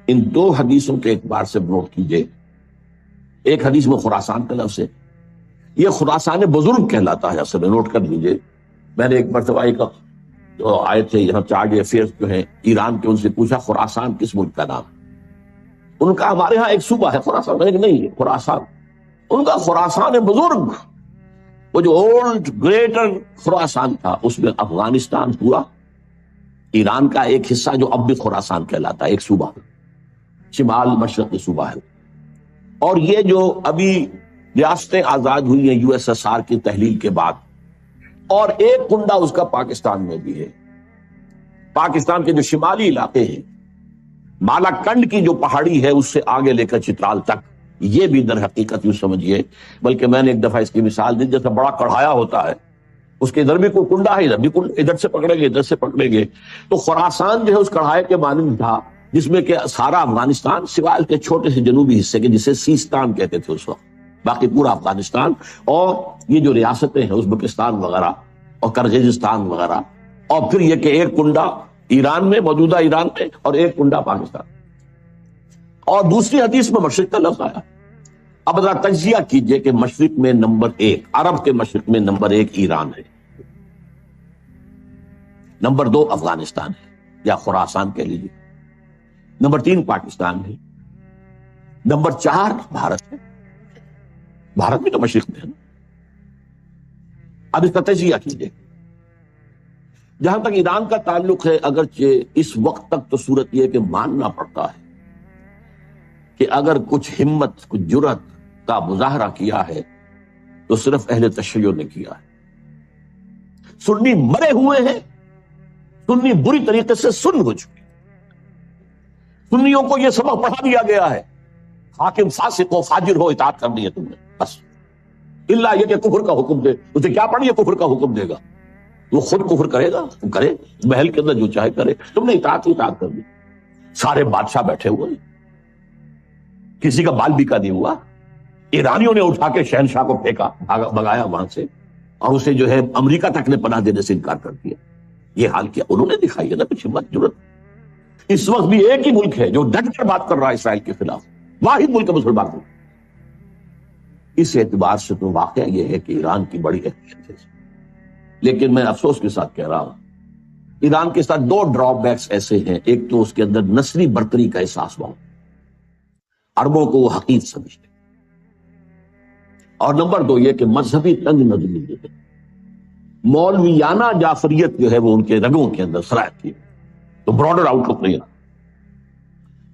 ان دو حدیثوں کے اعتبار سے نوٹ کیجئے. ایک حدیث میں خراسان کا لفظ ہے، یہ خراسان بزرگ کہلاتا ہے اصل میں، نوٹ کر لیجئے. میں نے ایک مرتبہ ایک جو آئے تھے یہاں چارج افیئرز جو ہیں ایران کے، ان سے پوچھا خراسان کس ملک کا نام؟ ان کا ہمارے ہاں ایک صوبہ ہے خراسان، میں نے کہا نہیں خراسان. ان کا خراسان بزرگ، وہ جو اولڈ گریٹر خراسان تھا اس میں افغانستان پورا، ایران کا ایک حصہ جو اب بھی خراسان کہلاتا ہے، ایک صوبہ شمال مشرقی صوبہ ہے. اور یہ جو ابھی ریاستیں آزاد ہوئی ہیں یو ایس ایس آر کی تحلیل کے بعد، اور ایک کنڈا اس کا پاکستان میں بھی ہے. پاکستان کے جو شمالی علاقے ہیں، مالا کنڈ کی جو پہاڑی ہے اس سے آگے لے کر چترال تک، یہ بھی در حقیقت یوں سمجھیے، بلکہ میں نے ایک دفعہ اس کی مثال دی، جیسا بڑا کڑھایا ہوتا ہے، اس کے ادھر بھی کوئی کنڈا ہے، ادھر بھی کنڈا، ادھر سے پکڑیں گے ادھر سے پکڑیں گے. تو خراسان جو ہے اس کڑھائے کے مانند تھا، جس میں کہ سارا افغانستان سوائے کے چھوٹے سے جنوبی حصے کے جسے سیستان کہتے تھے اس وقت، باقی پورا افغانستان، اور یہ جو ریاستیں ہیں ازبکستان وغیرہ اور کرغزستان وغیرہ، اور پھر یہ کہ ایک کنڈا ایران میں، موجودہ ایران میں، اور ایک کنڈا پاکستان. اور دوسری حدیث میں مشرق کا لفظ آیا. اب ذرا تجزیہ کیجئے کہ مشرق میں نمبر ایک، عرب کے مشرق میں نمبر ایک ایران ہے، نمبر دو افغانستان ہے یا خراسان کہہ لیجیے، نمبر تین پاکستان ہے، نمبر چار بھارت ہے. بھارت بھی تو مشرق میں ہے نا. اب اس کا تجزیہ کیجیے. جہاں تک ایران کا تعلق ہے، اگرچہ اس وقت تک تو صورت یہ کہ ماننا پڑتا ہے کہ اگر کچھ ہمت، کچھ جرأت کا مظاہرہ کیا ہے تو صرف اہل تشیع نے کیا ہے. سنی مرے ہوئے ہیں، سنی بری طریقے سے سن ہو چکے. سنیوں کو یہ سبق پڑھا دیا گیا ہے، حاکم فاسق ہو، فاجر ہو، اطاعت کرنی ہے تم نے بس. اللہ یہ کہ کفر کا حکم دے، اسے کیا پڑھی ہے کفر کا حکم دے گا؟ وہ خود کفر کرے گا، تم کرے محل کے اندر جو چاہے کرے. تم نے اطاعت کر دی. سارے بادشاہ بیٹھے ہوئے، کسی کا بال بیکا نہیں ہوا. ایرانیوں نے اٹھا کے شہنشاہ کو پھینکا، بگایا وہاں سے، اور اسے جو ہے امریکہ تک نے پناہ دینے سے انکار کر دیا. یہ حال کیا انہوں نے دکھائی ہے نا کچھ ہمت جرأت. اس وقت بھی ایک ہی ملک ہے جو ڈٹ کر بات کر رہا ہے اسرائیل کے خلاف، واحد ملک ہے مسلمان ملک. اس اعتبار سے تو واقعہ یہ ہے کہ ایران کی بڑی اہمیت ہے. لیکن میں افسوس کے ساتھ کہہ رہا ہوں، ایران کے ساتھ دو ڈرا بیکس ایسے ہیں. ایک تو اس کے اندر نسلی برتری کا احساس بہت، عربوں کو وہ حقیر سمجھتے، اور نمبر دو یہ کہ مذہبی تنگ نظری ہے، مولویانہ جعفریت جو ہے وہ ان کے رگوں کے اندر سرایت کی، تو براڈر آؤٹ لک نہیں رہا.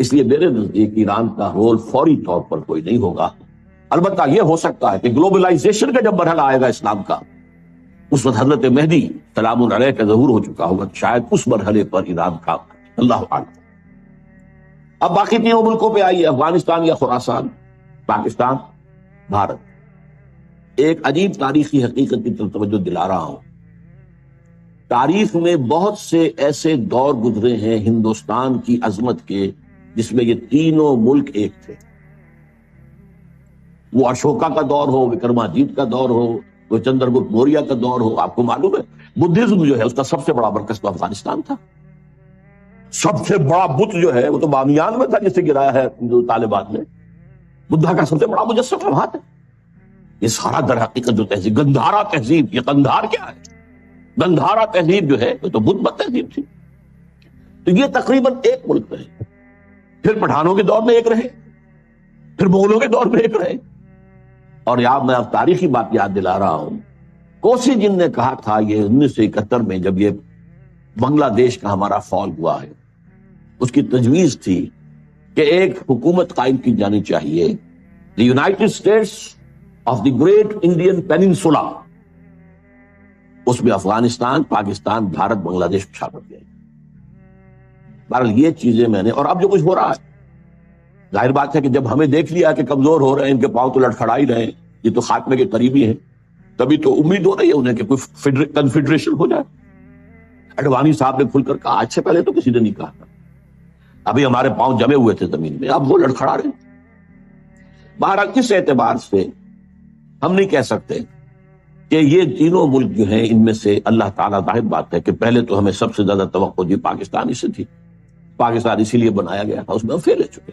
اس لیے میرے نزدیک ایران کا رول فوری طور پر کوئی نہیں ہوگا. البتہ یہ ہو سکتا ہے کہ گلوبلائزیشن کا جب مرحلہ آئے گا اسلام کا، اس وقت حضرت مہدی سلام علیہ کا ظہور ہو چکا ہوگا، شاید اس مرحلے پر ایران کا اللہ عالم. اب باقی تینوں ملکوں پہ آئیے، افغانستان یا خراسان، پاکستان، بھارت. ایک عجیب تاریخی حقیقت کی طرف توجہ دلا رہا ہوں. تاریخ میں بہت سے ایسے دور گزرے ہیں ہندوستان کی عظمت کے جس میں یہ تینوں ملک ایک تھے. وہ اشوکا کا دور ہو، وکرماجیت کا دور ہو، وہ چندر گپت موریہ کا دور ہو. آپ کو معلوم ہے بدھزم جو ہے اس کا سب سے بڑا مرکز تو افغانستان تھا. سب سے بڑا بت جو ہے وہ تو بامیان میں تھا جسے گرایا ہے طالبان نے. بدھا کا سب سے بڑا مجسمہ وہاں تھا. یہ سارا در حقیقت جو تہذیب، گندھارا تہذیب، یہ گندھار کیا ہے؟ گندھارا تہذیب جو ہے وہ تو بدھ مت تہذیب تھی. تو یہ تقریباً ایک ملک رہے، پھر پٹھانوں کے دور میں ایک رہے، پھر مغلوں کے دور میں ایک رہے. اور یاد میں اب تاریخی بات یاد دلا رہا ہوں، کوسی جن نے کہا تھا یہ 1971 میں جب یہ بنگلہ دیش کا ہمارا فال ہوا ہے، اس کی تجویز تھی کہ ایک حکومت قائم کی جانی چاہیے، the United States of the Great Indian Peninsula. اس میں افغانستان، پاکستان، بھارت، بنگلہ دیش کو شامل کیا. بہرحال یہ چیزیں میں نے، اور اب جو کچھ ہو رہا ہے ظاہر بات ہے کہ جب ہمیں دیکھ لیا کہ کمزور ہو رہے ہیں، ان کے پاؤں تو لڑکھڑا ہی رہے ہیں، یہ تو خاتمے کے قریبی ہیں، تبھی تو امید ہو رہی ہے انہیں کہ کوئی کنفیڈریشن ہو جائے. اڈوانی صاحب نے کھل کر کہا، آج سے پہلے تو کسی نے نہیں کہا تھا. ابھی ہمارے پاؤں جمے ہوئے تھے زمین میں، اب وہ لڑکھڑا رہے. بہرحال کس اعتبار سے ہم نہیں کہہ سکتے کہ یہ تینوں ملک جو ہیں ان میں سے اللہ تعالیٰ، ظاہر بات ہے کہ پہلے تو ہمیں سب سے زیادہ توقع جی پاکستان سے تھی. پاکستان اسی لیے بنایا گیا تھا، اس میں ہم فیل ہو چکے.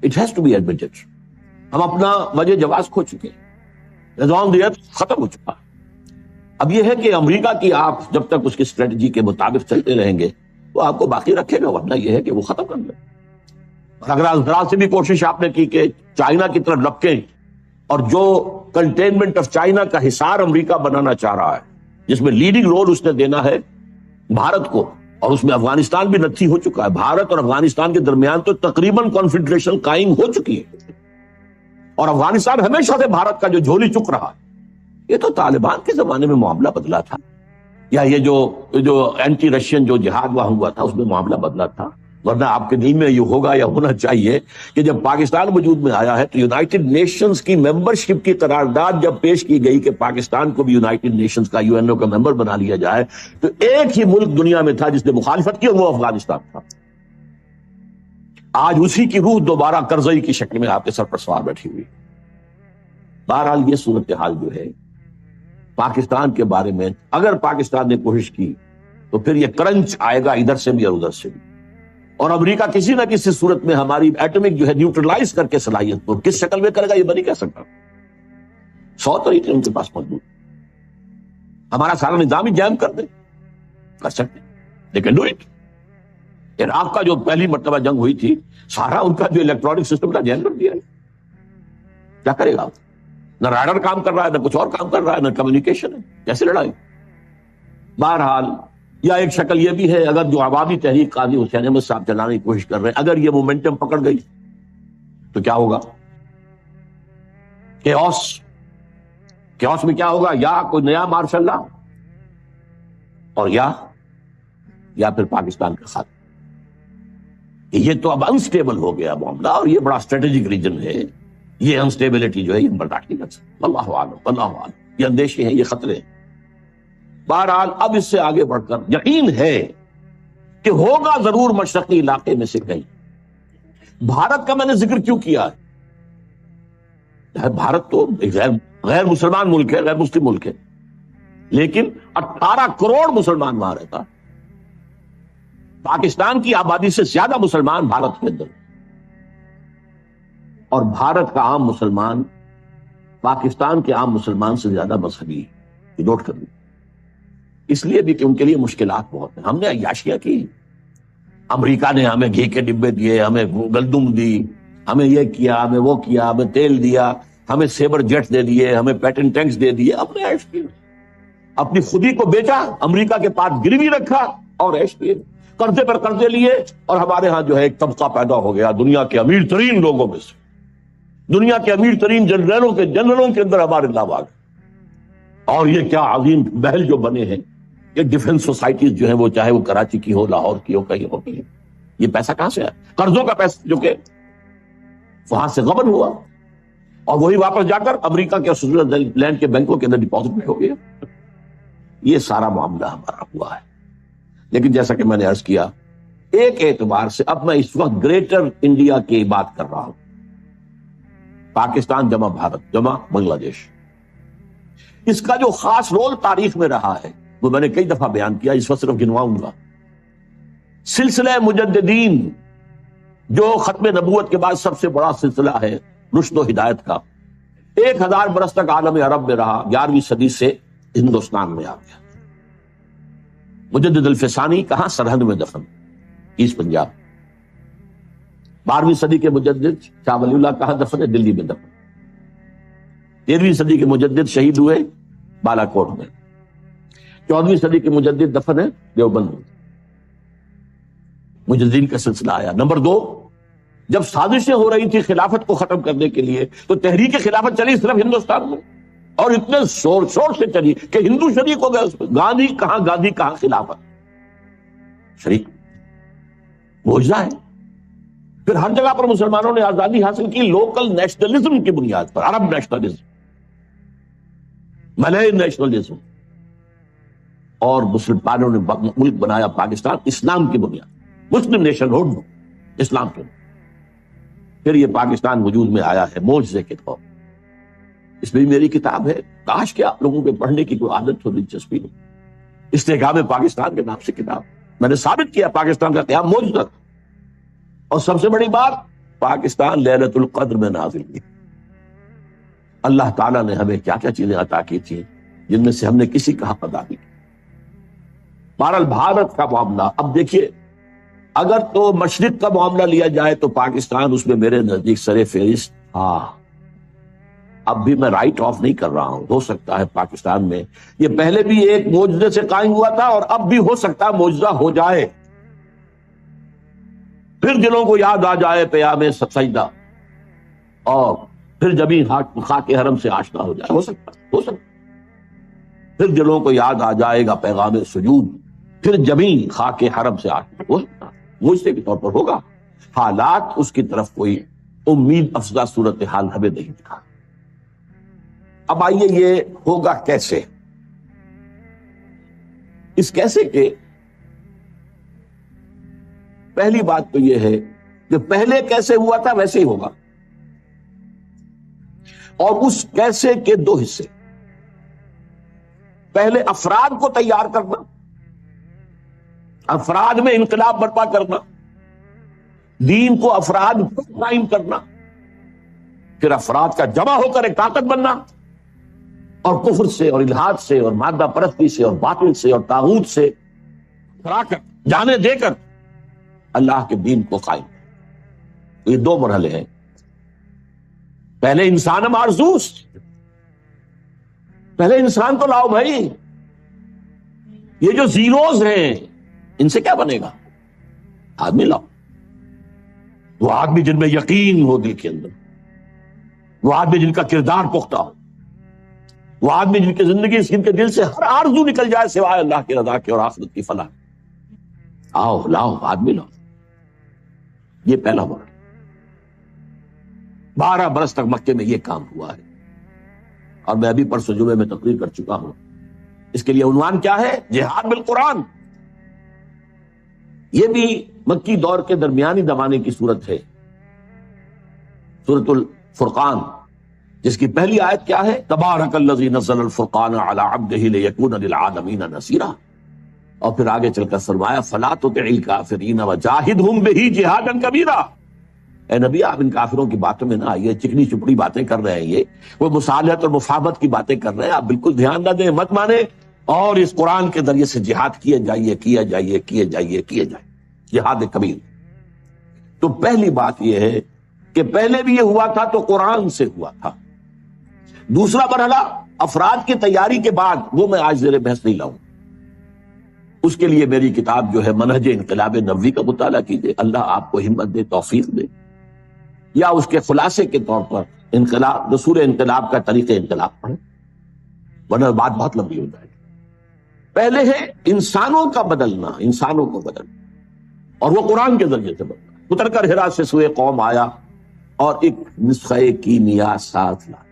It has to be admitted. ہم اپنا وجہ جواز کھو چکے، نظام دیت ختم ہو چکا. اب یہ ہے کہ امریکہ کی آپ جب تک اس کی اسٹریٹجی کے مطابق چلتے رہیں گے وہ آپ کو باقی رکھے گا، ورنہ یہ ہے کہ وہ ختم کر دے. اور اگر ذرا سے بھی کوشش آپ نے کی کہ چائنا کی طرف لپکیں، اور جو کنٹینمنٹ آف چائنا کا حصار امریکہ بنانا چاہ رہا ہے، جس میں لیڈنگ رول اس نے دینا ہے بھارت کو، اور اس میں افغانستان بھی نتھی ہو چکا ہے. بھارت اور افغانستان کے درمیان تو تقریباً کانفیڈریشن قائم ہو چکی ہے، اور افغانستان ہمیشہ سے بھارت کا جو جھولی چک رہا ہے. یہ تو طالبان کے زمانے میں معاملہ بدلا تھا، یا یہ جو اینٹی رشین جو جہاد وہاں ہوا تھا اس میں معاملہ بدلا تھا. ورنہ آپ کے دین میں یہ ہوگا یا ہونا چاہیے کہ جب پاکستان وجود میں آیا ہے تو یونائٹڈ نیشنز کی ممبرشپ کی قرارداد جب پیش کی گئی کہ پاکستان کو بھی یونائٹڈ نیشنز کا UNO کا ممبر بنا لیا جائے، تو ایک ہی ملک دنیا میں تھا جس نے مخالفت کی، اور وہ افغانستان تھا. آج اسی کی روح دوبارہ کرزئی کی شکل میں آپ کے سر پر سوار بیٹھی ہوئی. بہرحال یہ صورتحال جو ہے پاکستان کے بارے میں، اگر پاکستان نے کوشش کی تو پھر یہ کرنچ آئے گا ادھر سے بھی اور ادھر سے بھی. اور امریکہ کسی نہ کسی صورت میں ہماری ایٹمک جو ہے نیوٹرلائز کر کے صلاحیت کو کس شکل میں کرے گا یہ میں نہیں کہہ سکتا. 100 طریقے ان کے پاس موجود، ہمارا سارا نظام ہی جیم کر دے، کر سکتے، لیکن ڈو اٹ. عراق کا جو پہلی مرتبہ جنگ ہوئی تھی، سارا ان کا جو الیکٹرانک سسٹم تھا جیم کر دیا ہے. کیا کرے گا؟ نہ رائڈر کام کر رہا ہے، نہ کچھ اور کام کر رہا ہے، نہ کمیونیکیشن ہے. کیسے لڑائی؟ بہرحال یا ایک شکل یہ بھی ہے، اگر جو عوامی تحریک قاضی حسین احمد صاحب چلانے کی کوشش کر رہے ہیں، اگر یہ مومنٹم پکڑ گئی تو کیا ہوگا؟ کیوس میں کیا ہوگا؟ یا کوئی نیا مارشل لا، اور یا پھر پاکستان کا خاتمہ۔ یہ تو اب انسٹیبل ہو گیا معاملہ، اور یہ بڑا اسٹریٹجک ریجن ہے، یہ انسٹیبلٹی جو ہے یہ برداشت نہیں کر سکتے۔ اللہ عالم، یہ اندیشے ہیں، یہ خطرے ہیں۔ بہرحال اب اس سے آگے بڑھ کر یقین ہے کہ ہوگا ضرور مشرقی علاقے میں سے کہیں۔ بھارت کا میں نے ذکر کیوں کیا ہے؟ بھارت تو ایک غیر مسلمان ملک ہے، غیر مسلم ملک ہے، لیکن 18 کروڑ مسلمان وہاں رہتا۔ پاکستان کی آبادی سے زیادہ مسلمان بھارت کے اندر، اور بھارت کا عام مسلمان پاکستان کے عام مسلمان سے زیادہ مذہبی ہے، نوٹ کر لیں۔ اس لیے بھی کہ ان کے لیے مشکلات بہت ہیں۔ ہم نے عیاشیاں کی، امریکہ نے ہمیں گھی کے ڈبے دیے، ہمیں گندم دی، ہمیں یہ کیا، ہمیں وہ کیا، ہمیں تیل دیا، ہمیں سیبر جیٹ دے دیے، ہمیں پیٹنٹ ٹینکس دے دیے، ہم نے عیش کی، اپنی خودی کو بیچا، امریکہ کے پاس گروی رکھا اور عیش کیے، قرضے پر قرضے لیے، اور ہمارے ہاں جو ہے ایک طبقہ پیدا ہو گیا دنیا کے امیر ترین لوگوں میں سے، دنیا کے امیر ترین جنرلوں کے اندر ہمارے نام آ گئے۔ اور یہ کیا عظیم محل جو بنے ہیں، یہ ڈیفنس سوسائٹیز جو ہیں، وہ چاہے وہ کراچی کی ہو، لاہور کی ہو، کہیں ہو، یہ پیسہ کہاں سے آیا؟ قرضوں کا پیسہ جو کہ وہاں سے غبن ہوا، اور وہی واپس جا کر امریکہ کے سوئٹزرلینڈ لینڈ کے بینکوں کے اندر ڈپازٹ ہو گیا۔ یہ سارا معاملہ ہمارا ہوا ہے۔ لیکن جیسا کہ میں نے عرض کیا، ایک اعتبار سے اب میں اس وقت گریٹر انڈیا کی بات کر رہا ہوں، پاکستان جمع بھارت جمع بنگلہ دیش۔ اس کا جو خاص رول تاریخ میں رہا ہے وہ میں نے کئی دفعہ بیان کیا، اس وقت صرف گنواؤں گا۔ سلسلہ مجددین جو ختم نبوت کے بعد سب سے بڑا سلسلہ ہے رشد و ہدایت کا، 1000 برس تک عالم عرب میں رہا، 11ویں صدی سے ہندوستان میں آ گیا۔ مجدد الفسانی کہاں؟ سرہند میں دفن، ایسٹ پنجاب۔ 12ویں صدی کے مجدد شاہ ولی اللہ کہاں دفن ہے؟ دلی میں دفن۔ 13ویں صدی کے مجدد شہید ہوئے بالا کوٹ میں۔ 14ویں صدی کے مجدد دفن ہے دیوبند میں۔ مجددین کا سلسلہ آیا۔ نمبر 2، جب سازشیں ہو رہی تھی خلافت کو ختم کرنے کے لیے، تو تحریک خلافت چلی صرف ہندوستان میں، اور اتنے شور سے چلی کہ ہندو شریک ہو گئے اس میں۔ گاندھی کہاں خلافت شریک، معجزہ ہے۔ پھر ہر جگہ پر مسلمانوں نے آزادی حاصل کی، لوکل نیشنلزم کی بنیاد پر، عرب نیشنلزم، ملئی نیشنلزم، اور مسلمانوں نے ملک بنایا پاکستان اسلام کی بنیاد، مسلم نیشن ہوڈ، اسلام کے۔ پھر یہ پاکستان وجود میں آیا ہے معجزے کے طور۔ اس میں میری کتاب ہے، کاش کہ آپ لوگوں کے پڑھنے کی کوئی عادت ہو، دلچسپی ہو۔ استحکام پاکستان کے نام سے کتاب میں نے ثابت کیا پاکستان کا قیام معجزہ، اور سب سے بڑی بات، پاکستان لیلۃ القدر میں نازل ہوئی۔ اللہ تعالیٰ نے ہمیں کیا کیا چیزیں عطا کی تھی جن میں سے ہم نے کسی کا حق ادا نہیں۔ بہرحال بھارت کا معاملہ، اب دیکھیے، اگر تو مشرق کا معاملہ لیا جائے تو پاکستان اس میں میرے نزدیک سر فہرست تھا۔ اب بھی میں رائٹ آف نہیں کر رہا ہوں، ہو سکتا ہے پاکستان میں یہ پہلے بھی ایک معجزے سے قائم ہوا تھا، اور اب بھی ہو سکتا ہے معجزہ ہو جائے، پھر دلوں کو یاد آ جائے پیام سجدہ، اور پھر جبھی خاک حرم سے آشنا ہو جائے، ہو سکتا پھر دلوں کو یاد آ جائے گا پیغام سجود، پھر جبھی خاک حرم سے آشنا ہو سکتا، معجزے کے طور پر ہوگا۔ حالات اس کی طرف کوئی امید افزا صورتحال ہمیں نہیں دکھا۔ اب آئیے، یہ ہوگا کیسے؟ اس کیسے کے پہلی بات تو یہ ہے کہ پہلے کیسے ہوا تھا ویسے ہی ہوگا، اور اس کیسے کے 2 حصے۔ پہلے افراد کو تیار کرنا، افراد میں انقلاب برپا کرنا، دین کو افراد پر قائم کرنا، پھر افراد کا جمع ہو کر ایک طاقت بننا، اور کفر سے اور الحاد سے اور مادہ پرستی سے اور باطل سے اور طاغوت سے ہرا کر، جانے دے کر اللہ کے دین کو قائم۔ یہ 2 مرحلے ہیں۔ پہلے انسان معرزوز، پہلے انسان تو لاؤ بھائی. یہ جو زیروز ہیں ان سے کیا بنے گا؟ آدمی لاؤ. وہ آدمی جن میں یقین ہو دل کے اندر، وہ آدمی جن کا کردار پختہ ہو، وہ آدمی جن کی زندگی جن کے دل سے ہر آرزو نکل جائے سوائے اللہ کی رضا کے اور آخرت کی فلاح. آؤ لاؤ آدمی لاؤ. یہ پہلا مرحلہ. 12 برس تک مکے میں یہ کام ہوا ہے، اور میں ابھی پرسوں جمعے میں تقریر کر چکا ہوں. اس کے لیے عنوان کیا ہے؟ جہاد بالقرآن. یہ بھی مکی دور کے درمیانی زمانے کی صورت ہے. سورۃ الفرقان، جس کی پہلی آیت کیا ہے؟ تبارک الذی نزل الفرقان علی عبدہ لیکون للعالمین نذیرا. اور پھر آگے چل کر فرمایا فلا تطع الکافرین وجاہدہم بہ جہادا کبیرا. اے نبی آپ ان کافروں کی باتوں میں نہ آئیے، چکنی چپڑی باتیں کر رہے ہیں، یہ وہ مصالحت اور مفاہمت کی باتیں کر رہے ہیں، آپ بالکل دھیان نہ دیں، مت مانیں، اور اس قرآن کے ذریعے سے جہاد کیے جائیے کیے جائیے کیے جائیے کیے جائیے. جہاد کبیر. تو پہلی بات یہ ہے کہ پہلے بھی یہ ہوا تھا تو قرآن سے ہوا تھا. دوسرا مرحلہ افراد کی تیاری کے بعد، وہ میں آج زیر بحث نہیں لاؤں. اس کے لیے میری کتاب جو ہے منہج انقلاب نبوی کا مطالعہ کیجیے، اللہ آپ کو ہمت دے، توفیق دے. یا اس کے خلاصے کے طور پر انقلاب، رسول انقلاب کا طریقہ انقلاب پڑھیں، ورنہ بات بہت لمبی ہو جائے گی. پہلے ہے انسانوں کا بدلنا، انسانوں کو بدلنا، اور وہ قرآن کے ذریعے سے بدلنا. اتر کر ہرا سے سوئے قوم آیا اور ایک نسخہ کیمیا ساتھ لایا.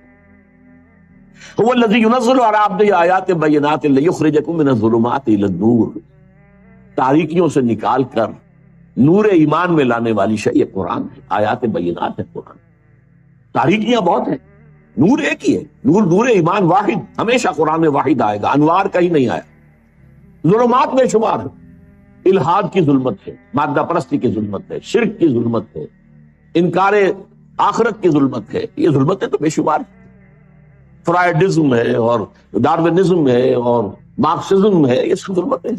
هو الذی ینزل علی عبدہ آیات بینات لیخرجکم من الظلمات الی النور. تاریکیوں سے نکال کر نور ایمان میں لانے والی شے یہ قرآن ہے، آیات بینات ہے قرآن. تاریکیاں بہت ہیں، نور ایک ہی ہے. نور ایمان واحد، ہمیشہ قرآن میں واحد آئے گا، انوار کہیں نہیں آیا. ظلمات میں شمار ہے. الحاد کی ظلمت ہے، مادہ پرستی کی ظلمت ہے، شرک کی ظلمت ہے، انکار آخرت کی ظلمت ہے. یہ ظلمتیں تو بے شمار ہیں. فرائیڈزم ہے اور ڈارونزم ہے اور مارکسزم ہے، یہ سب ظلمتیں ہیں.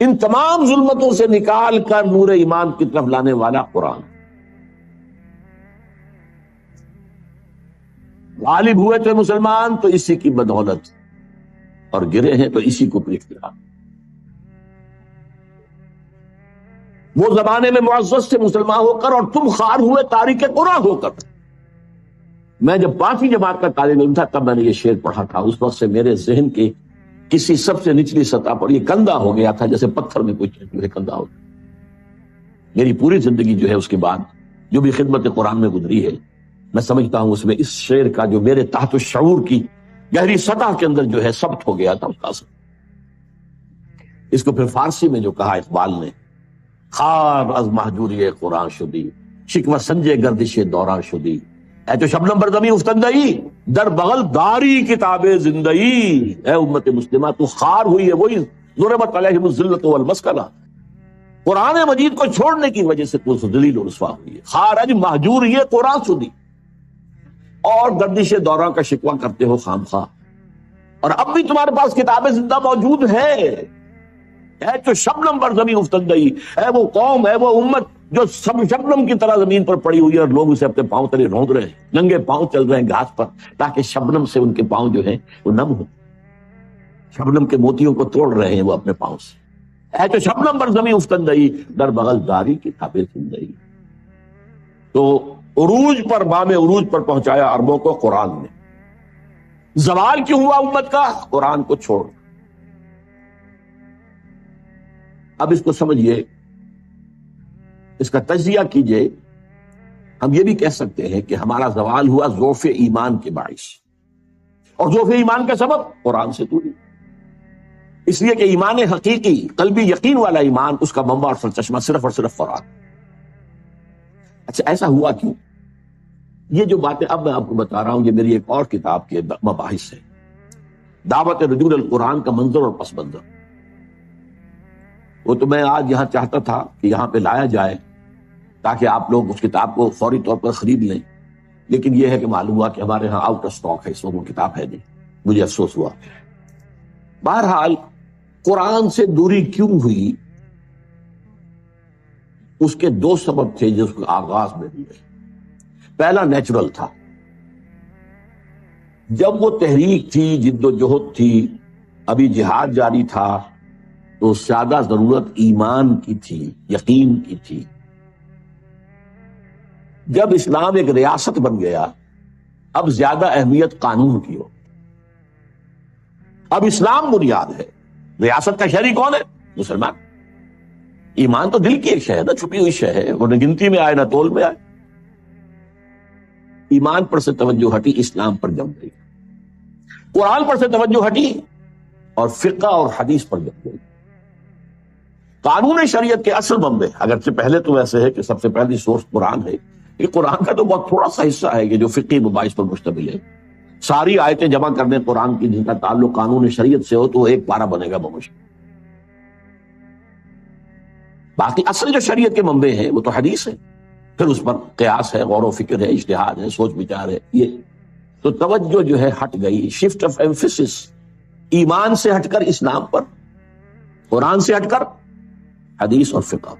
ان تمام ظلمتوں سے نکال کر نور ایمان کی طرف لانے والا قرآن. غالب ہوئے تھے مسلمان تو اسی کی بدولت، اور گرے ہیں تو اسی کو پیٹ دیا. وہ زمانے میں معزز سے مسلمان ہو کر، اور تم خار ہوئے تاریک قرآن ہو کر. میں جب 5ویں جماعت کا طالب علم تھا تب میں نے یہ شعر پڑھا تھا. اس وقت سے میرے ذہن کے کسی سب سے نچلی سطح پر یہ کندہ ہو گیا تھا، جیسے پتھر میں کوئی چیز جو ہے کندہ ہو گیا. میری پوری زندگی جو ہے اس کے بعد جو بھی خدمت قرآن میں گزری ہے، میں سمجھتا ہوں اس میں اس شعر کا جو میرے تحت الشعور کی گہری سطح کے اندر جو ہے ثبت ہو گیا تھا اس کا اثر. اس کو پھر فارسی میں جو کہا اقبال نے، خار از محجوری قرآن شدی، شکوہ سنجے گردش دوران شدی، اے تو شبنم بر زمین افتندئی، در بغل داری کتاب زندئی. اے امت مسلمہ تو خار ہوئی ہے، وہی ضربت علیہم الذلۃ والمسکنہ. قرآن مجید کو چھوڑنے کی وجہ سے تو ذلیل و رسوا ہوئی ہے. خارج محجور یہ قرآن شدی، اور گردش دوران کا شکوہ کرتے ہو خام خواہ. اور اب بھی تمہارے پاس کتاب زندہ موجود ہے. اے تو شبنم بر زمین افتندئی، اے وہ قوم، اے وہ امت جو سب شبنم کی طرح زمین پر پڑی ہوئی ہے، اور لوگ اسے اپنے پاؤں تلے روند رہے ہیں، ننگے پاؤں چل رہے ہیں گھاس پر، تاکہ شبنم سے ان کے پاؤں جو ہیں وہ نم ہو. شبنم کے موتیوں کو توڑ رہے ہیں وہ اپنے پاؤں سے. اے تو شبنم بر زمین افتندئی، در بغل داری کتاب زندئی. تو عروج پر، بام عروج پر پہنچایا عربوں کو قرآن نے. زوال کیوں ہوا امت کا؟ قرآن کو چھوڑ. اب اس کو سمجھیے، اس کا تجزیہ کیجئے. ہم یہ بھی کہہ سکتے ہیں کہ ہمارا زوال ہوا ضعف ایمان کے باعث، اور ضعف ایمان کا سبب قرآن سے دوری. اس لیے کہ ایمان حقیقی، قلبی یقین والا ایمان، اس کا منبع اور سرچشمہ صرف اور صرف قرآن. اچھا ایسا ہوا کیوں؟ یہ جو باتیں اب میں آپ کو بتا رہا ہوں یہ میری ایک اور کتاب کے مباحث ہے، دعوت رجوع القرآن کا منظر اور پس منظر. وہ تو میں آج یہاں چاہتا تھا کہ یہاں پہ لایا جائے تاکہ آپ لوگ اس کتاب کو فوری طور پر خرید لیں، لیکن یہ ہے کہ معلوم ہوا کہ ہمارے ہاں آؤٹ آف سٹاک ہے، اس وقت وہ کتاب ہے نہیں. مجھے افسوس ہوا. بہرحال قرآن سے دوری کیوں ہوئی؟ اس کے 2 سبب تھے جس کو آغاز میں ہوئے. پہلا نیچرل تھا، جب وہ تحریک تھی، جد و جہد تھی، ابھی جہاد جاری تھا، تو زیادہ ضرورت ایمان کی تھی، یقین کی تھی۔ جب اسلام ایک ریاست بن گیا، اب زیادہ اہمیت قانون کی ہو۔ اب اسلام بنیاد ہے، ریاست کا شہری کون ہے؟ مسلمان۔ ایمان تو دل کی ایک شے ہے نا، چھپی ہوئی شے ہے، وہ نہ گنتی میں آئے نہ تول میں آئے۔ ایمان پر سے توجہ ہٹی، اسلام پر جم گئی، قرآن پر سے توجہ ہٹی اور فقہ اور حدیث پر جم گئی۔ قانون شریعت کے اصل بندے، اگرچہ پہلے تو ایسے ہے کہ سب سے پہلی سورس قرآن ہے، یہ قرآن کا تو بہت تھوڑا سا حصہ ہے کہ جو فقہی مباحث پر مشتمل ہے۔ ساری آیتیں جمع کرنے قرآن کی جن کا تعلق قانون شریعت سے ہو تو ایک پارہ بنے گا بمشکل۔ باقی اصل جو شریعت کے منبع ہیں وہ تو حدیث ہے، پھر اس پر قیاس ہے، غور و فکر ہے، اجتہاد ہے، سوچ بچار ہے۔ یہ تو توجہ جو ہے ہٹ گئی، شفٹ آف ایمفیسس، ایمان سے ہٹ کر اسلام پر، قرآن سے ہٹ کر حدیث اور فقہ۔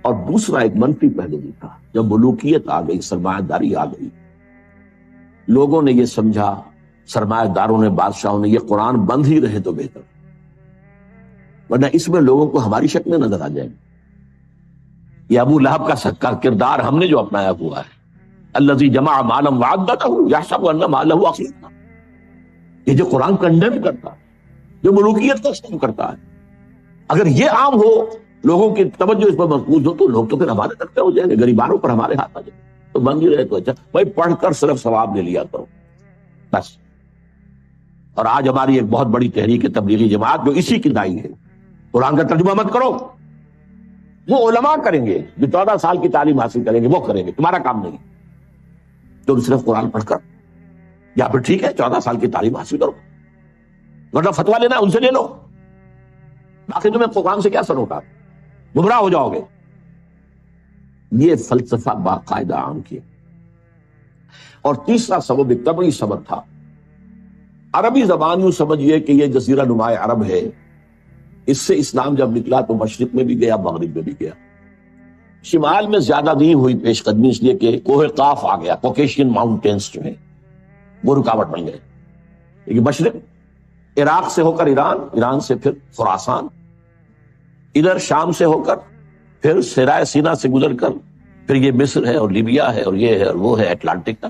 اور دوسرا ایک منفی پہلو بھی تھا، جب ملوکیت آ گئی، سرمایہ داری آ گئی، لوگوں نے یہ سمجھا، سرمایہ داروں نے، بادشاہوں نے، یہ قرآن بند ہی رہے تو بہتر، ورنہ اس میں لوگوں کو ہماری شکلیں نظر آ جائیں گی۔ یہ ابو لہب کا کردار ہم نے جو اپنایا ہوا ہے، الذی جمع مالا وعددہ یحسب ان مالہ اخلد، یہ جو قرآن کنڈیم کرتا ہے، جو ملوکیت کو ختم کرتا ہے، اگر یہ عام ہو، لوگوں کی توجہ اس پر مرکوز ہو، تو لوگ تو پھر ہمارے طرف ہو جائیں گے، غریبانوں پر ہمارے ہاتھ آ جائیں گے۔ تو بند ہی رہے تو اچھا، بھائی پڑھ کر صرف ثواب لے لیا کرو بس۔ اور آج ہماری ایک بہت بڑی تحریک تبلیغی جماعت جو اسی کی دائی ہے، قرآن کا ترجمہ مت کرو، وہ علماء کریں گے جو 14 سال کی تعلیم حاصل کریں گے، وہ کریں گے، تمہارا کام نہیں۔ تم صرف قرآن پڑھ کر، یا پھر ٹھیک ہے 14 سال کی تعلیم حاصل کرو، ورنہ فتویٰ لینا ہے ان سے لے لو، باقی تمہیں قرآن سے کیا سروکار، گمراہ ہو جاؤ گے۔ یہ فلسفہ باقاعدہ عام کیا۔ اور تیسرا سبب ایک طبعی سبب تھا، عربی زبان یوں سمجھئے کہ یہ جزیرہ نمائے عرب ہے، اس سے اسلام جب نکلا تو مشرق میں بھی گیا، مغرب میں بھی گیا۔ شمال میں زیادہ نہیں ہوئی پیش قدمی، اس لیے کہ کوہ قاف آ گیا، کوکیشین ماؤنٹینز جو ہیں وہ رکاوٹ بن گئے۔ لیکن مشرق، عراق سے ہو کر ایران، ایران سے پھر خراسان، ادھر شام سے ہو کر پھر سرائے سینا سے گزر کر پھر یہ مصر ہے اور لیبیا ہے اور یہ ہے اور وہ ہے، اٹلانٹک کا۔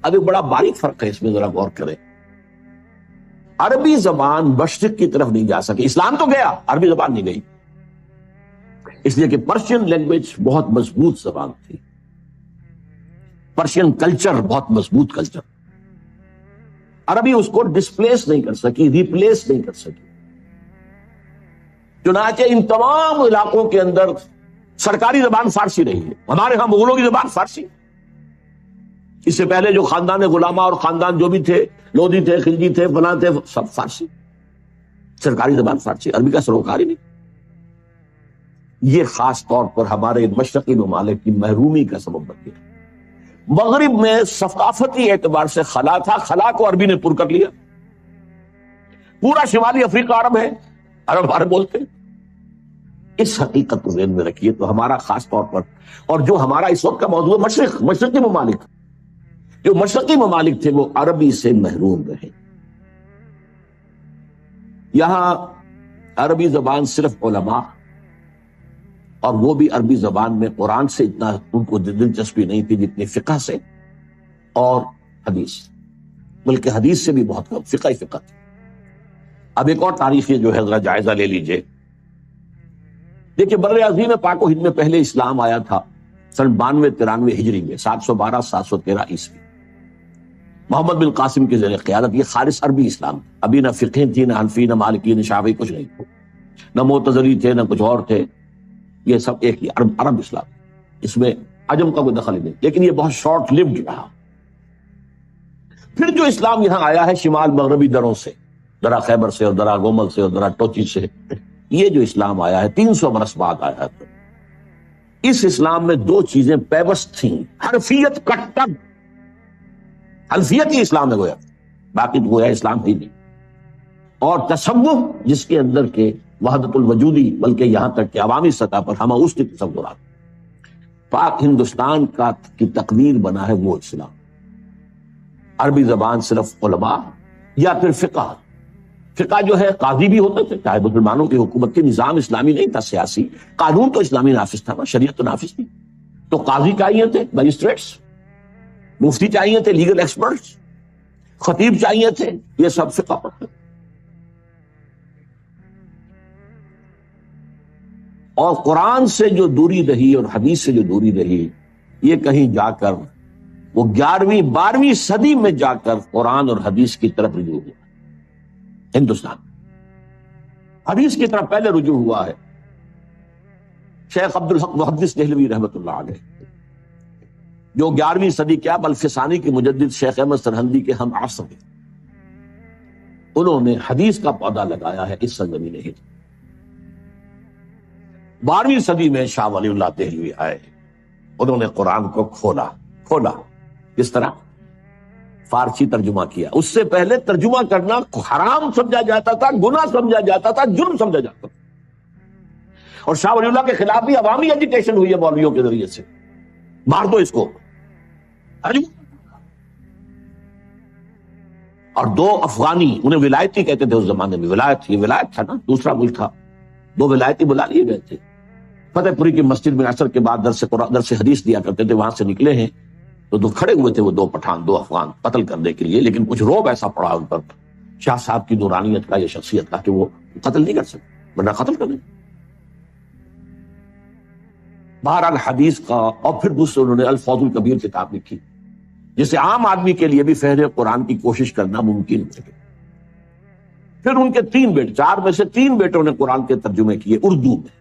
اب ایک بڑا باریک فرق ہے، اس میں ذرا غور کریں۔ عربی زبان مشرق کی طرف نہیں جا سکی، اسلام تو گیا، عربی زبان نہیں گئی، اس لیے کہ پرشین لینگویج بہت مضبوط زبان تھی، پرشین کلچر بہت مضبوط کلچر، عربی اس کو ڈسپلیس نہیں کر سکی، ریپلیس نہیں کر سکی۔ چنانچہ ان تمام علاقوں کے اندر سرکاری زبان فارسی رہی ہے۔ ہمارے ہاں مغلوں کی زبان فارسی، اس سے پہلے جو خاندان غلامہ اور خاندان جو بھی تھے، لودھی تھے، خلجی تھے، فلاں تھے، سب فارسی، سرکاری زبان فارسی، عربی کا سروکار ہی نہیں۔ یہ خاص طور پر ہمارے مشرقی ممالک کی محرومی کا سبب بن گیا۔ مغرب میں ثقافتی اعتبار سے خلا تھا، خلا کو عربی نے پر کر لیا، پورا شمالی افریقہ عرب ہے، عرب عرب بولتے ہیں۔ اس حقیقت کو ذہن میں رکھیے تو ہمارا خاص طور پر، اور جو ہمارا اس وقت کا موضوع ہے مشرق، مشرقی ممالک، جو مشرقی ممالک تھے وہ عربی سے محروم رہے۔ یہاں عربی زبان صرف علماء، اور وہ بھی عربی زبان میں قرآن سے اتنا ان کو دلچسپی نہیں تھی جتنی فقہ سے اور حدیث، بلکہ حدیث سے بھی بہت کم، فقہ ہی فقہ تھی۔ اب ایک اور تاریخی جو ہے ذرا جائزہ لے لیجئے۔ دیکھیے بر عظیم پاک و ہند میں پہلے اسلام آیا تھا سن 92-93 ہجری میں، 712-713 عیسوی، محمد بن قاسم کی زیر قیادت۔ یہ خالص عربی اسلام، ابھی نہ فقہ تھی، نہ حنفی، نہ مالکی، نہ شافعی، کچھ نہیں تھا، نہ معتزلی تھے، نہ کچھ اور تھے، یہ سب ایک ہی عرب اسلام، اس میں عجم کا کوئی دخل ہی نہیں، لیکن یہ بہت شارٹ لیوڈ رہا۔ پھر جو اسلام یہاں آیا ہے شمال مغربی دروں سے، درہ خیبر سے اور درہ گومل سے اور درہ ٹوچی سے، یہ جو اسلام آیا ہے 300 برس بعد آیا ہے۔ اس اسلام میں دو چیزیں پیوست تھیں، حنفیت کٹر، حنفیت ہی اسلام ہے گویا، باقی تو گویا اسلام ہی نہیں، اور تصوف جس کے اندر کے وحدت الوجودی، بلکہ یہاں تک کہ عوامی سطح پر ہم اس کی تصورات، پاک ہندوستان کی تقدیر بنا ہے وہ اسلام۔ عربی زبان صرف علماء یا پھر فقہ جو ہے قاضی بھی ہوتے تھے، چاہے مسلمانوں کی حکومت کے نظام اسلامی نہیں تھا، سیاسی قانون تو اسلامی نافذ تھا نا، شریعت تو نافذ تھی، تو قاضی چاہیے تھے، مجسٹریٹس، مفتی چاہیے تھے، لیگل ایکسپرٹس، خطیب چاہیے تھے، یہ سب فقہ پڑھتے تھے۔ اور قرآن سے جو دوری رہی اور حدیث سے جو دوری رہی، یہ کہیں جا کر وہ 11ویں 12ویں صدی میں جا کر قرآن اور حدیث کی طرف رجوع ہوا۔ ہندوستان حدیث کی طرف پہلے رجوع ہوا ہے شیخ عبدالحق محدث دہلوی رحمۃ اللہ علیہ، جو 11ویں صدی کیا بلکہ ثانی کے مجدد شیخ احمد سرہندی کے ہم عصر ہیں، انہوں نے حدیث کا پودا لگایا ہے اس سرزمین ہند۔ 12ویں صدی میں شاہ ولی اللہ دہلوی آئے، انہوں نے قرآن کو کھولا۔ کس طرح؟ فارسی ترجمہ کیا۔ اس سے پہلے ترجمہ کرنا حرام سمجھا جاتا تھا، گناہ سمجھا جاتا تھا، جرم سمجھا جاتا تھا، اور شاہ ولی اللہ کے خلاف بھی عوامی ایجیٹیشن ہوئی ہے مولویوں کے ذریعے سے، مار دو اس کو۔ اور 2 افغانی، انہیں ولایتی کہتے تھے اس زمانے میں، ولایت، یہ ولایت تھا نا، دوسرا ملک تھا، 2 ولایتی بلا لیے گئے تھے۔ فتح پوری کی مسجد میں عصر کے بعد درس حدیث دیا کرتے تھے، وہاں سے نکلے ہیں تو کھڑے ہوئے تھے وہ 2 پٹھان، 2 افغان قتل کرنے کے لیے، لیکن کچھ روب ایسا پڑا ان پر شاہ صاحب کی نورانیت کا یا شخصیت کا کہ وہ قتل نہیں کر سکتے، ورنہ قتل کر دیں۔ بہرحال حدیث کا، اور پھر دوسرے انہوں نے الفاظ الکبیر کتاب لکھی، جسے عام آدمی کے لیے بھی فہم قرآن کی کوشش کرنا ممکن ہو سکے۔ پھر ان کے 3 بیٹے، 4 میں سے 3 بیٹوں نے قرآن کے ترجمے کیے اردو میں۔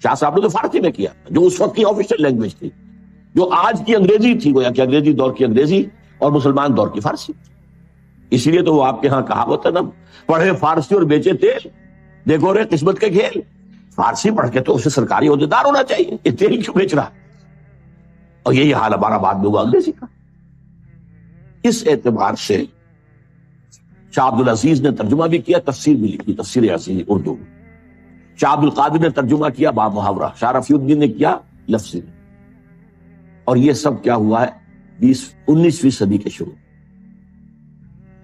شاہ صاحب نے تو فارسی میں کیا، جو اس وقت کی آفیشیل لینگویج تھی، جو آج کی انگریزی تھی، گویا کہ انگریزی دور کی انگریزی اور مسلمان دور کی فارسی۔ اسی لیے تو وہ آپ کے ہاں کہاوت ہے نا، پڑھے فارسی اور بیچے تیل، دیکھو رے قسمت کے کھیل۔ فارسی پڑھ کے تو اسے سرکاری عہدیدار ہونا چاہیے، یہ تیل کیوں بیچ رہا؟ اور یہی حال ہمارا بعد میں ہوا انگریزی کا۔ اس اعتبار سے شاہ عبد العزیز نے ترجمہ بھی کیا، تفسیر بھی لکھی، تفسیر عزیز اردو میں۔ شاہ عبد القادر نے ترجمہ کیا با محاورہ، شاہ رفیع الدین نے کیا لفظی۔ اور یہ سب کیا ہوا ہے 19ویں صدی کے شروع۔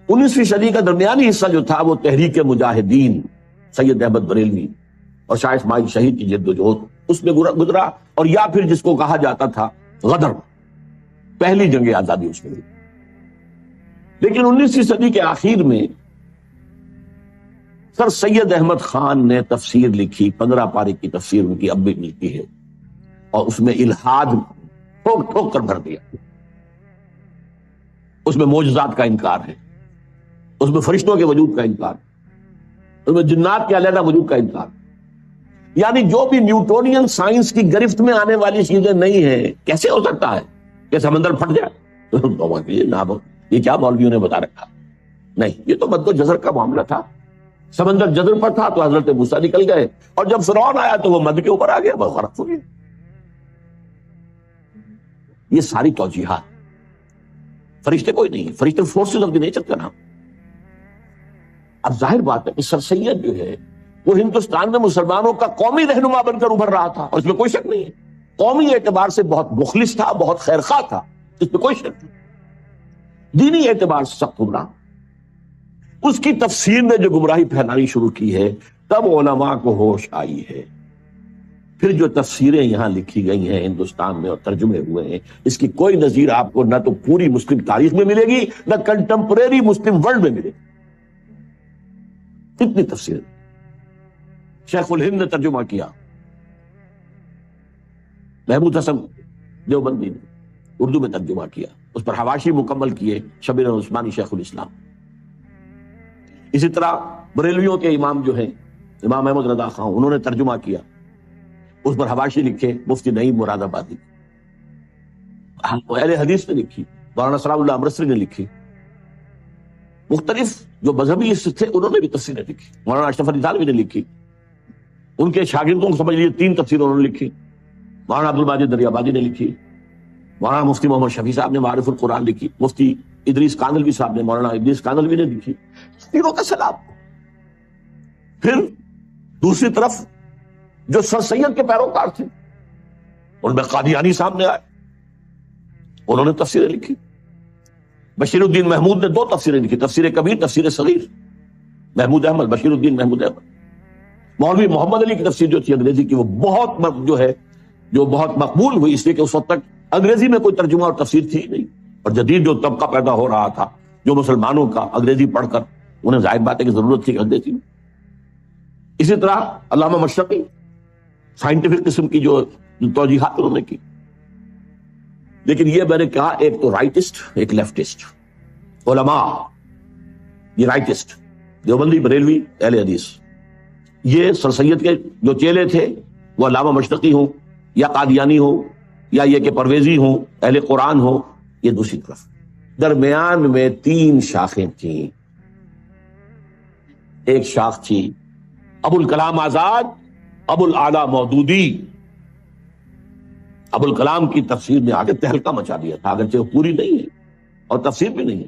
19ویں صدی کا درمیانی حصہ جو تھا وہ تحریک مجاہدین، سید احمد بریلوی اور شاہ اسماعیل شہید کی جد و جہد اس میں گزرا، اور یا پھر جس کو کہا جاتا تھا غدر، پہلی جنگ آزادی اس میں ہوئی۔ لیکن 19ویں صدی کے آخر میں سر سید احمد خان نے تفسیر لکھی، 15 پارے کی تفسیر ان کی اب بھی ملتی ہے، اور اس میں الحاد ٹھوک ٹھوک کر بھر دیا۔ اس میں معجزات کا انکار ہے، اس میں فرشتوں کے وجود کا انکار، اس میں جنات کے علیحدہ وجود کا انکار، یعنی جو بھی نیوٹونین سائنس کی گرفت میں آنے والی چیزیں نہیں ہیں۔ کیسے ہو سکتا ہے کہ سمندر پھٹ جائے؟ یہ کیا مولویوں نے بتا رکھا؟ نہیں، یہ تو مد و جزر کا معاملہ تھا۔ سمندر جزر پر تھا تو حضرت موسیٰ نکل گئے، اور جب فرعون آیا تو وہ مد کے اوپر آ گیا، وہ غرق ہو گیا۔ یہ ساری توجیحات، فرشتے کوئی نہیں، فرشتے فورسز آف دی نیچر کا نام۔ اب ظاہر بات ہے کہ سر سید جو ہے وہ ہندوستان میں مسلمانوں کا قومی رہنما بن کر ابھر رہا تھا، اور اس میں کوئی شک نہیں ہے۔ قومی اعتبار سے بہت مخلص تھا، بہت خیرخواہ تھا، اس میں کوئی شک نہیں۔ دینی اعتبار سے سخت گمراہ۔ اس کی تفسیر نے جو گمراہی پھیلانی شروع کی ہے، تب علماء کو ہوش آئی ہے۔ پھر جو تفسیریں یہاں لکھی گئی ہیں ہندوستان میں اور ترجمے ہوئے ہیں، اس کی کوئی نظیر آپ کو نہ تو پوری مسلم تاریخ میں ملے گی، نہ کنٹمپریری مسلم ورلڈ میں ملے گی۔ کتنی تفسیر شیخ الہند نے ترجمہ کیا، محمود حسن دیوبندی نے اردو میں ترجمہ کیا، اس پر حواشی مکمل کیے شبیر عثمانی شیخ الاسلام۔ اسی طرح بریلویوں کے امام جو ہیں امام احمد رضا خان، انہوں نے ترجمہ کیا، اس پر حواشی لکھے مفتی نعیم مراد آبادی۔ اہل حدیث نے لکھی، مولانا صلاح اللہ امرتسری نے لکھی، مختلف جو مذہبی تھے انہوں نے بھی تفسیریں لکھی، مولانا اشرف علی تھانوی نے لکھی، ان کے شاگردوں کو سمجھ لیجیے 3 تفسیریں انہوں نے لکھی، مولانا عبد الماجد دریابادی نے لکھی، مولانا مفتی محمد شفیع صاحب نے معارف القرآن لکھی، مفتی ادریس کاندلوی صاحب نے، مولانا ادریس کاندلوی نے لکھی، تینوں کا سلام۔ پھر دوسری طرف جو سر سید کے پیروکار تھے ان میں قادیانی صاحب نے آئے، انہوں نے تفسیریں لکھی۔ بشیر الدین محمود نے 2 تفسیریں لکھی، تفسیر کبیر، تفسیر صغیر. محمود احمد، بشیر الدین محمود احمد. مولوی محمد علی کی تفسیر جو تھی انگریزی کی، وہ بہت مقبول ہوئی، اس لیے کہ اس وقت تک انگریزی میں کوئی ترجمہ اور تفسیر تھی نہیں، اور جدید جو طبقہ پیدا ہو رہا تھا جو مسلمانوں کا انگریزی پڑھ کر، انہیں ظاہر بات ہے کہ ضرورت تھی انگریزی میں. اسی طرح علامہ مشرقی سائنٹیفک قسم کی جو توجیحات انہوں نے کی. لیکن یہ میں نے کہا ایک تو رائٹسٹ، ایک لیفٹسٹ علماء. یہ رائٹسٹ دیوبندی، بریلوی، اہل حدیث، یہ سر سید کے جو چیلے تھے وہ علامہ مشرقی ہوں یا قادیانی ہوں یا یہ کہ پرویزی ہوں، اہل قرآن ہوں. یہ دوسری طرف درمیان میں 3 شاخیں تھیں. ایک شاخ تھی ابو الکلام آزاد، ابو الاعلی مودودی. ابو الکلام کی تفسیر نے آگے تہلکہ مچا دیا تھا، اگرچہ وہ پوری نہیں ہے اور تفسیر بھی نہیں ہے،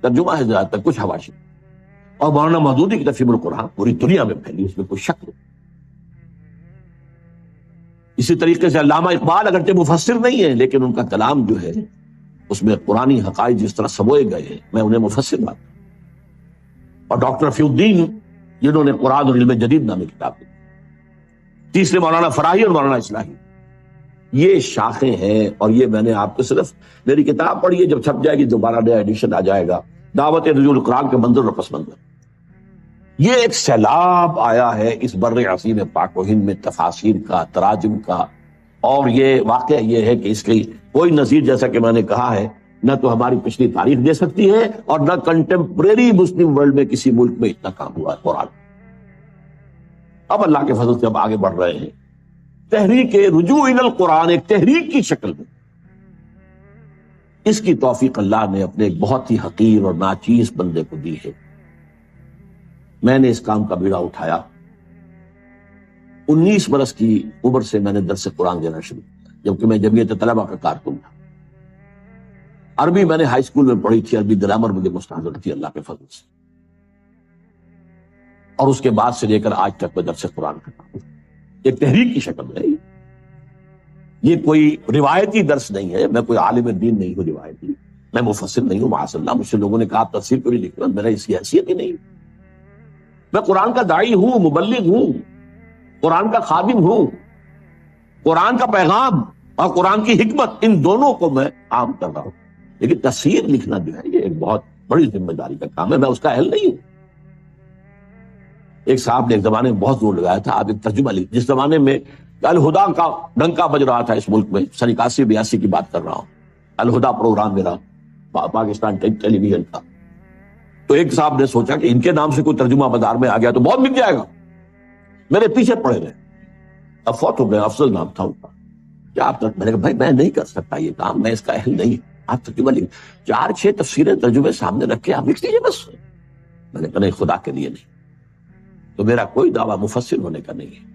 ترجمہ ہے زیادہ تر، کچھ حواشی. اور مولانا مودودی کی تفسیر القرآن پوری دنیا میں پھیلی، اس میں کوئی شک نہیں. اسی طریقے سے علامہ اقبال اگرچہ مفسر نہیں ہے، لیکن ان کا کلام جو ہے اس میں قرآنی حقائق جس طرح سموئے گئے ہیں، میں انہیں مفسر مانتا ہوں. اور ڈاکٹر رفیع الدین جنہوں نے قرآن اور علم جدید نامی کتاب دی. تیسرے مولانا فراہی اور مولانا اصلاحی. یہ شاخیں ہیں، اور یہ میں نے آپ کو صرف میری کتاب پڑھی ہے، جب چھپ جائے گی دوبارہ نیا ایڈیشن آ جائے گا، دعوت نزول القرآن کے منظر اور پس منظر. یہ ایک سیلاب آیا ہے اس بر عظیم پاک و ہند میں تفاسیر کا، تراجم کا. اور یہ واقعہ یہ ہے کہ اس کی کوئی نظیر، جیسا کہ میں نے کہا ہے، نہ تو ہماری پچھلی تاریخ دے سکتی ہے اور نہ کنٹمپریری مسلم ورلڈ میں کسی ملک میں اتنا کام ہوا ہے قرآن. اب اللہ کے فضل سے اب آگے بڑھ رہے ہیں. تحریک رجوع الی القرآن ایک تحریک کی شکل میں، اس کی توفیق اللہ نے اپنے ایک بہت ہی حقیر اور ناچیز بندے کو دی ہے. میں نے اس کام کا بیڑا اٹھایا. 19 برس کی عمر سے میں نے درس قرآن دینا شروع کیا، جبکہ میں جمعیت طلبہ کا کارکن تھا. عربی میں نے ہائی اسکول میں پڑھی تھی، عربی گرامر مجھے مستحضر تھی اللہ کے فضل سے. اور اس کے بعد سے لے کر آج تک میں درس قرآن کرتا ہوں. ایک تحریک کی شکل ہے. یہ کوئی روایتی درس نہیں ہے، میں کوئی عالم دین نہیں ہوں روایتی، میں مفسر نہیں ہوں معاذ اللہ. مجھ سے لوگوں نے کہا آپ تفسیر کیوں نہیں لکھ رہے، میرا اس کی حیثیت ہی نہیں. میں قرآن کا داعی ہوں، مبلغ ہوں، قرآن کا خادم ہوں. قرآن کا پیغام اور قرآن کی حکمت، ان دونوں کو میں عام کر رہا ہوں. لیکن تفسیر لکھنا جو ہے یہ ایک بہت بڑی ذمہ داری کا کام ہے، میں اس کا اہل نہیں ہوں. ایک صاحب نے ایک زمانے میں بہت زور لگایا تھا آپ ایک ترجمہ لکھ، جس زمانے میں الہدا کا ڈنکا بج رہا تھا اس ملک میں، سن 81-82 کی بات کر رہا ہوں. الہدا پروگرام میرا پاکستان ٹیلی ویژن کا. تو ایک صاحب نے سوچا کہ ان کے نام سے کوئی ترجمہ بازار میں آ گیا تو بہت بک جائے گا. میرے پیچھے پڑے رہے. اب فوت ہو گئے، افضل نام تھا ان کا. کیا آپ میں نے کہا بھائی میں نہیں کر سکتا یہ کام، میں اس کا اہل نہیں. آپ ترجمہ لکھ 4-6 تفسیریں ترجمے سامنے رکھ کے آپ لکھ لیجیے بس. میں نے کہا نہیں، خدا کے لیے نہیں. تو میرا کوئی دعویٰ مفسر ہونے کا نہیں ہے،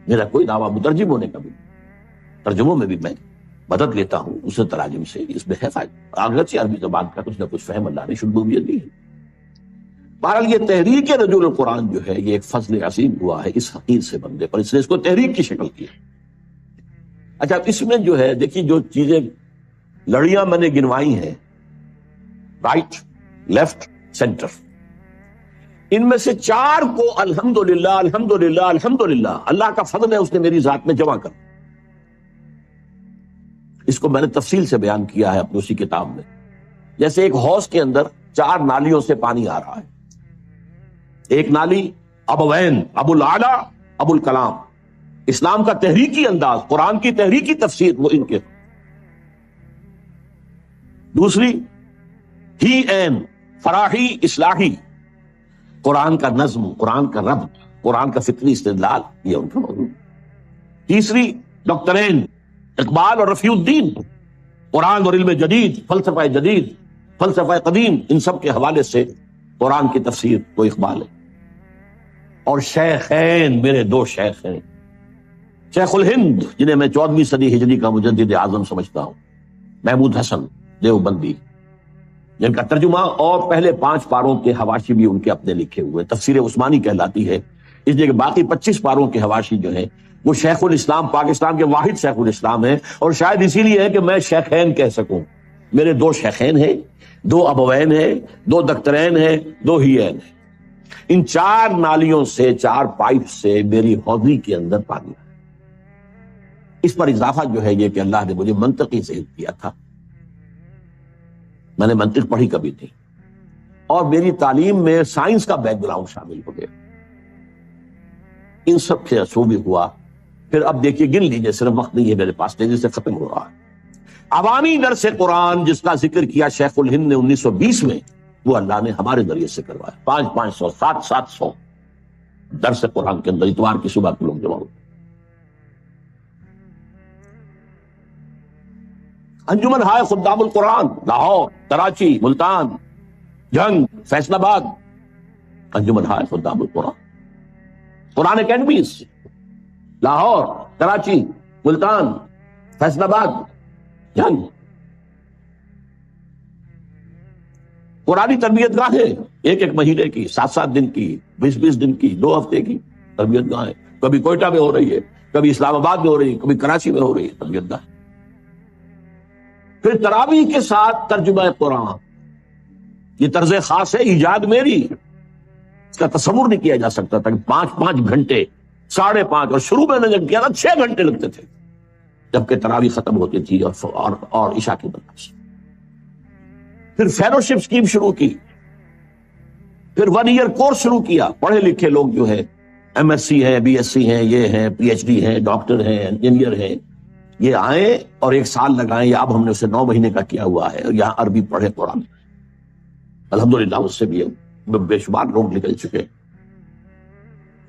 میرا کوئی دعویٰ مترجم ہونے کا بھی نہیں. ترجموں میں بھی میں مدد لیتا ہوں اسے تراجم سے، اس میں ہے فائدہ. اگرچہ عربی زبان کا کچھ نہ کچھ فہم اللہ نے شمولیت دی ہے. بہرحال یہ تحریک رجوع القرآن جو ہے یہ ایک فضل عظیم ہوا ہے اس حقیر سے بندے پر، اس نے اس کو تحریک کی شکل کی. اچھا اس میں جو ہے دیکھیے جو چیزیں لڑیاں میں نے گنوائی ہیں، رائٹ، لیفٹ، سینٹر، ان میں سے 4 کو الحمدللہ الحمدللہ الحمدللہ اللہ کا فضل ہے اس نے میری ذات میں جمع کر. اس کو میں نے تفصیل سے بیان کیا ہے اپنی اسی کتاب میں. جیسے ایک حوض کے اندر 4 نالیوں سے پانی آ رہا ہے. ایک نالی ابوین، ابو الاعلی، ابو الکلام، اسلام کا تحریکی انداز، قرآن کی تحریکی تفسیر وہ ان کے. دوسری ہی این، فراحی، اصلاحی، قرآن کا نظم، قرآن کا ربط، قرآن کا فکری استدلال، یہ ان کا موضوع. تیسری ڈاکٹرین، اقبال اور رفیع الدین، قرآن اور علم جدید، فلسفہ جدید، فلسفہ قدیم، ان سب کے حوالے سے قرآن کی تفسیر کو اقبال ہے. اور شیخین، میرے 2 شیخ ہیں، شیخ الہند جنہیں میں 14ویں صدی ہجری کا مجدد اعظم سمجھتا ہوں، محمود حسن دیوبندی، جن کا ترجمہ اور پہلے 5 پاروں کے حواشی بھی ان کے اپنے لکھے ہوئے. تفسیر عثمانی کہلاتی ہے اس لیے کہ باقی 25 پاروں کے حواشی جو ہیں وہ شیخ الاسلام، پاکستان کے واحد شیخ الاسلام ہیں، اور شاید اسی لیے ہے کہ میں شیخین کہہ سکوں. میرے 2 شیخین ہیں، 2 ابوین ہیں، 2 دکترین ہیں، 2 ہیین ہیں، ان 4 نالیوں سے 4 پائپ سے میری حوضی کے اندر پانی ہے۔ اس پر اضافہ جو ہے یہ کہ اللہ نے مجھے منطقی ذہن دیا تھا، میں نے منطق پڑھی کبھی نہیں، اور میری تعلیم میں سائنس کا بیک گراؤنڈ شامل ہو گیا، ان سب سے اثر بھی ہوا۔ پھر اب دیکھیے گن لیجیے، صرف وقت نہیں ہے میرے پاس، تیزی سے ختم ہو رہا ہے۔ عوامی درس قرآن جس کا ذکر کیا شیخ الہند نے 1920 میں، وہ اللہ نے ہمارے ذریعے سے کروایا، 500 700 درس قرآن کے اندر اتوار کی صبح کے لوگ جمع ہوتے۔ انجمن ہائے خدام القرآن، لاہور، کراچی، ملتان، جنگ، فیصل آباد، انجمن ہائے خدام القرآن، قرآن اکیڈمیز، لاہور، کراچی، ملتان، فیصل آباد، جنگ، قرآنی تربیت گاہیں 1 مہینے کی، 7 دن کی، 20 دن کی، 2 ہفتے کی تربیت گاہیں، کبھی کوئٹہ میں ہو رہی ہے، کبھی اسلام آباد میں ہو رہی ہے، کبھی کراچی میں ہو رہی ہے تربیت گاہ۔ پھر تراویح کے ساتھ ترجمہ قرآن، یہ طرز خاص ہے، ایجاد میری، اس کا تصور نہیں کیا جا سکتا تھا کہ 5 گھنٹے، 5.5، اور شروع میں نے جب کیا تھا 6 گھنٹے لگتے تھے جبکہ تراویح ختم ہوتی تھی اور عشاء کی نماز۔ پھر فیلوشپ اسکیم شروع کی، پھر 1 ایئر کورس شروع کیا، پڑھے لکھے لوگ جو ہے MSc ہیں، BSc ہیں، یہ ہیں، PhD ہیں، ڈاکٹر ہیں، انجینئر ہیں، یہ آئیں اور 1 سال لگائیں، یا اب ہم نے اسے 9 مہینے کا کیا ہوا ہے، اور یہاں عربی پڑھے قرآن، الحمدللہ اس سے بھی بے شمار لوگ نکل چکے۔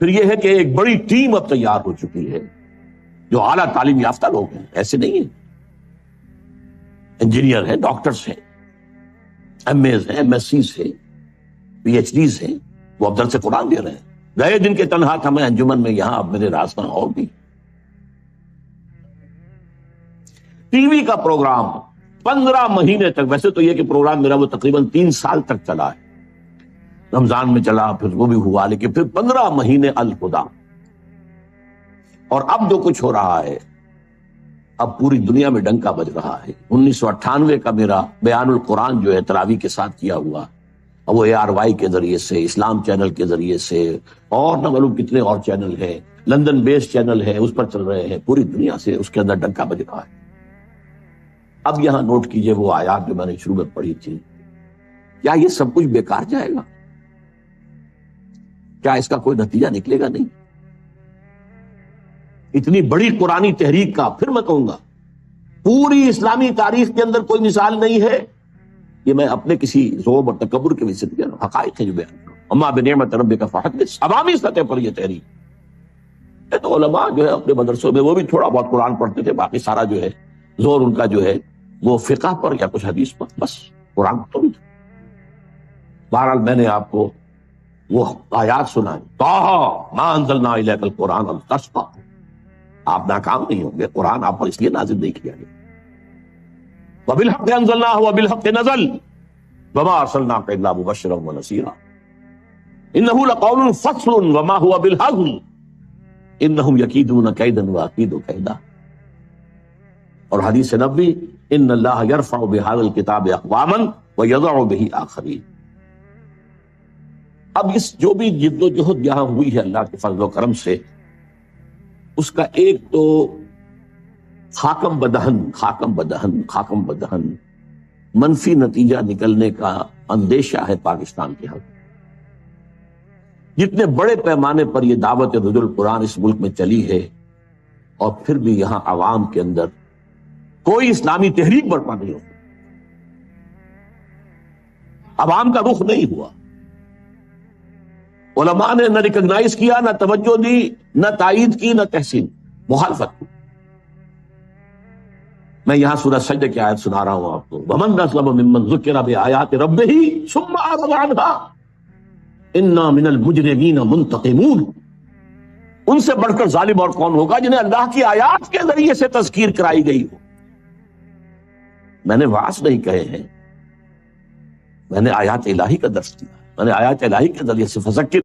پھر یہ ہے کہ ایک بڑی ٹیم اب تیار ہو چکی ہے جو اعلیٰ تعلیم یافتہ لوگ ہیں، ایسے نہیں ہیں، انجینئر ہیں، ڈاکٹرز ہیں، MAs ہیں، MSCs ہیں، PhDs ہیں، وہ اب درس قرآن دے رہے ہیں۔ گئے دن کے تنہا تھا میں انجمن میں، یہاں اب میرے راستہ اور بھی۔ ٹی وی کا پروگرام 15 مہینے تک، ویسے تو یہ کہ پروگرام میرا وہ تقریباً 3 سال تک چلا ہے، رمضان میں چلا، پھر وہ بھی ہوا، لیکن پھر 15 مہینے الہدیٰ۔ اور اب جو کچھ ہو رہا ہے، اب پوری دنیا میں ڈنکا بج رہا ہے۔ 1998 کا میرا بیان القرآن جو ہے تراویح کے ساتھ کیا ہوا، اور وہ ARY کے ذریعے سے، اسلام چینل کے ذریعے سے، اور نہ معلوم کتنے اور چینل ہیں، لندن بیس چینل ہے، اس پر چل رہے ہیں، پوری دنیا سے اس کے اندر ڈنکا بج رہا ہے۔ اب یہاں نوٹ کیجئے وہ آیات جو میں نے شروع میں پڑھی تھی، کیا یہ سب کچھ بیکار جائے گا؟ کیا اس کا کوئی نتیجہ نکلے گا؟ نہیں۔ اتنی بڑی قرآنی تحریک کا، پھر میں کہوں گا پوری اسلامی تاریخ کے اندر کوئی مثال نہیں ہے، یہ میں اپنے کسی ذوب اور تکبر کے وجہ سے کہہ رہا ہوں، حقائق ہے جو بیان کروں۔ اما بنعمت ربک فحدث، عوامی سطح پر یہ تحریک، تو علماء جو ہے اپنے مدرسوں میں وہ بھی تھوڑا بہت قرآن پڑھتے تھے، باقی سارا جو ہے زور ان کا جو ہے وہ فقہ پر یا کچھ حدیث پر، بس قرآن تو نہیں تھا۔ بہرحال میں نے آپ کو وہ آیات سنائیں، طٰہٰ مَا أَنزَلْنَا إِلَيْكَ الْقُرْآنَ لِتَشْقَىٰ، آپ ناکام نہیں ہوں گے، قرآن آپ پر اس لیے نازل نہیں کیا گیا۔ وَبِالْحَقِّ أَنزَلْنَاهُ وَبِالْحَقِّ نَزَلَ وَمَا أَرْسَلْنَاكَ إِلَّا مُبَشِّرًا وَنَذِيرًا إِنَّهُ لَقَوْلٌ فَصْلٌ وَمَا هُوَ بِالْهَزْلِ إِنَّهُمْ يَكِيدُونَ كَيْدًا وَأَكِيدُ كَيْدًا۔ اور حدیث نبوی، ان اللہ یرفع بہذا الکتاب اقواما ویضع بہ آخرین۔ اب اس جو بھی جد و جہد یہاں ہوئی ہے اللہ کے فضل و کرم سے، اس کا ایک تو خاکم بدہن منفی نتیجہ نکلنے کا اندیشہ ہے پاکستان کے حق۔ جتنے بڑے پیمانے پر یہ دعوت رجوع القرآن اس ملک میں چلی ہے، اور پھر بھی یہاں عوام کے اندر کوئی اسلامی تحریک برپا نہیں ہو، عوام کا رخ نہیں ہوا، علماء نے نہ ریکگنائز کیا، نہ توجہ دی، نہ تائید کی، نہ تحسین، مخالفت کی۔ میں یہاں سورہ سجدہ کی آیت سنا رہا ہوں آپ کو، وَمَنْ أَظْلَمُ مِمَّنْ ذُكِّرَ بِآيَاتِ رَبِّهِ ثُمَّ أَعْرَضَ عَنْهَا إِنَّا مِنَ الْمُجْرِمِينَ مُنْتَقِمُونَ۔ ان سے بڑھ کر ظالم اور کون ہوگا جنہیں اللہ کی آیات کے ذریعے سے تذکیر کرائی گئی ہو۔ میں نے وعظ نہیں کہے ہیں، میں نے آیات الہی کا درس دیا، میں نے آیات الہی کے ذریعے سے فذکر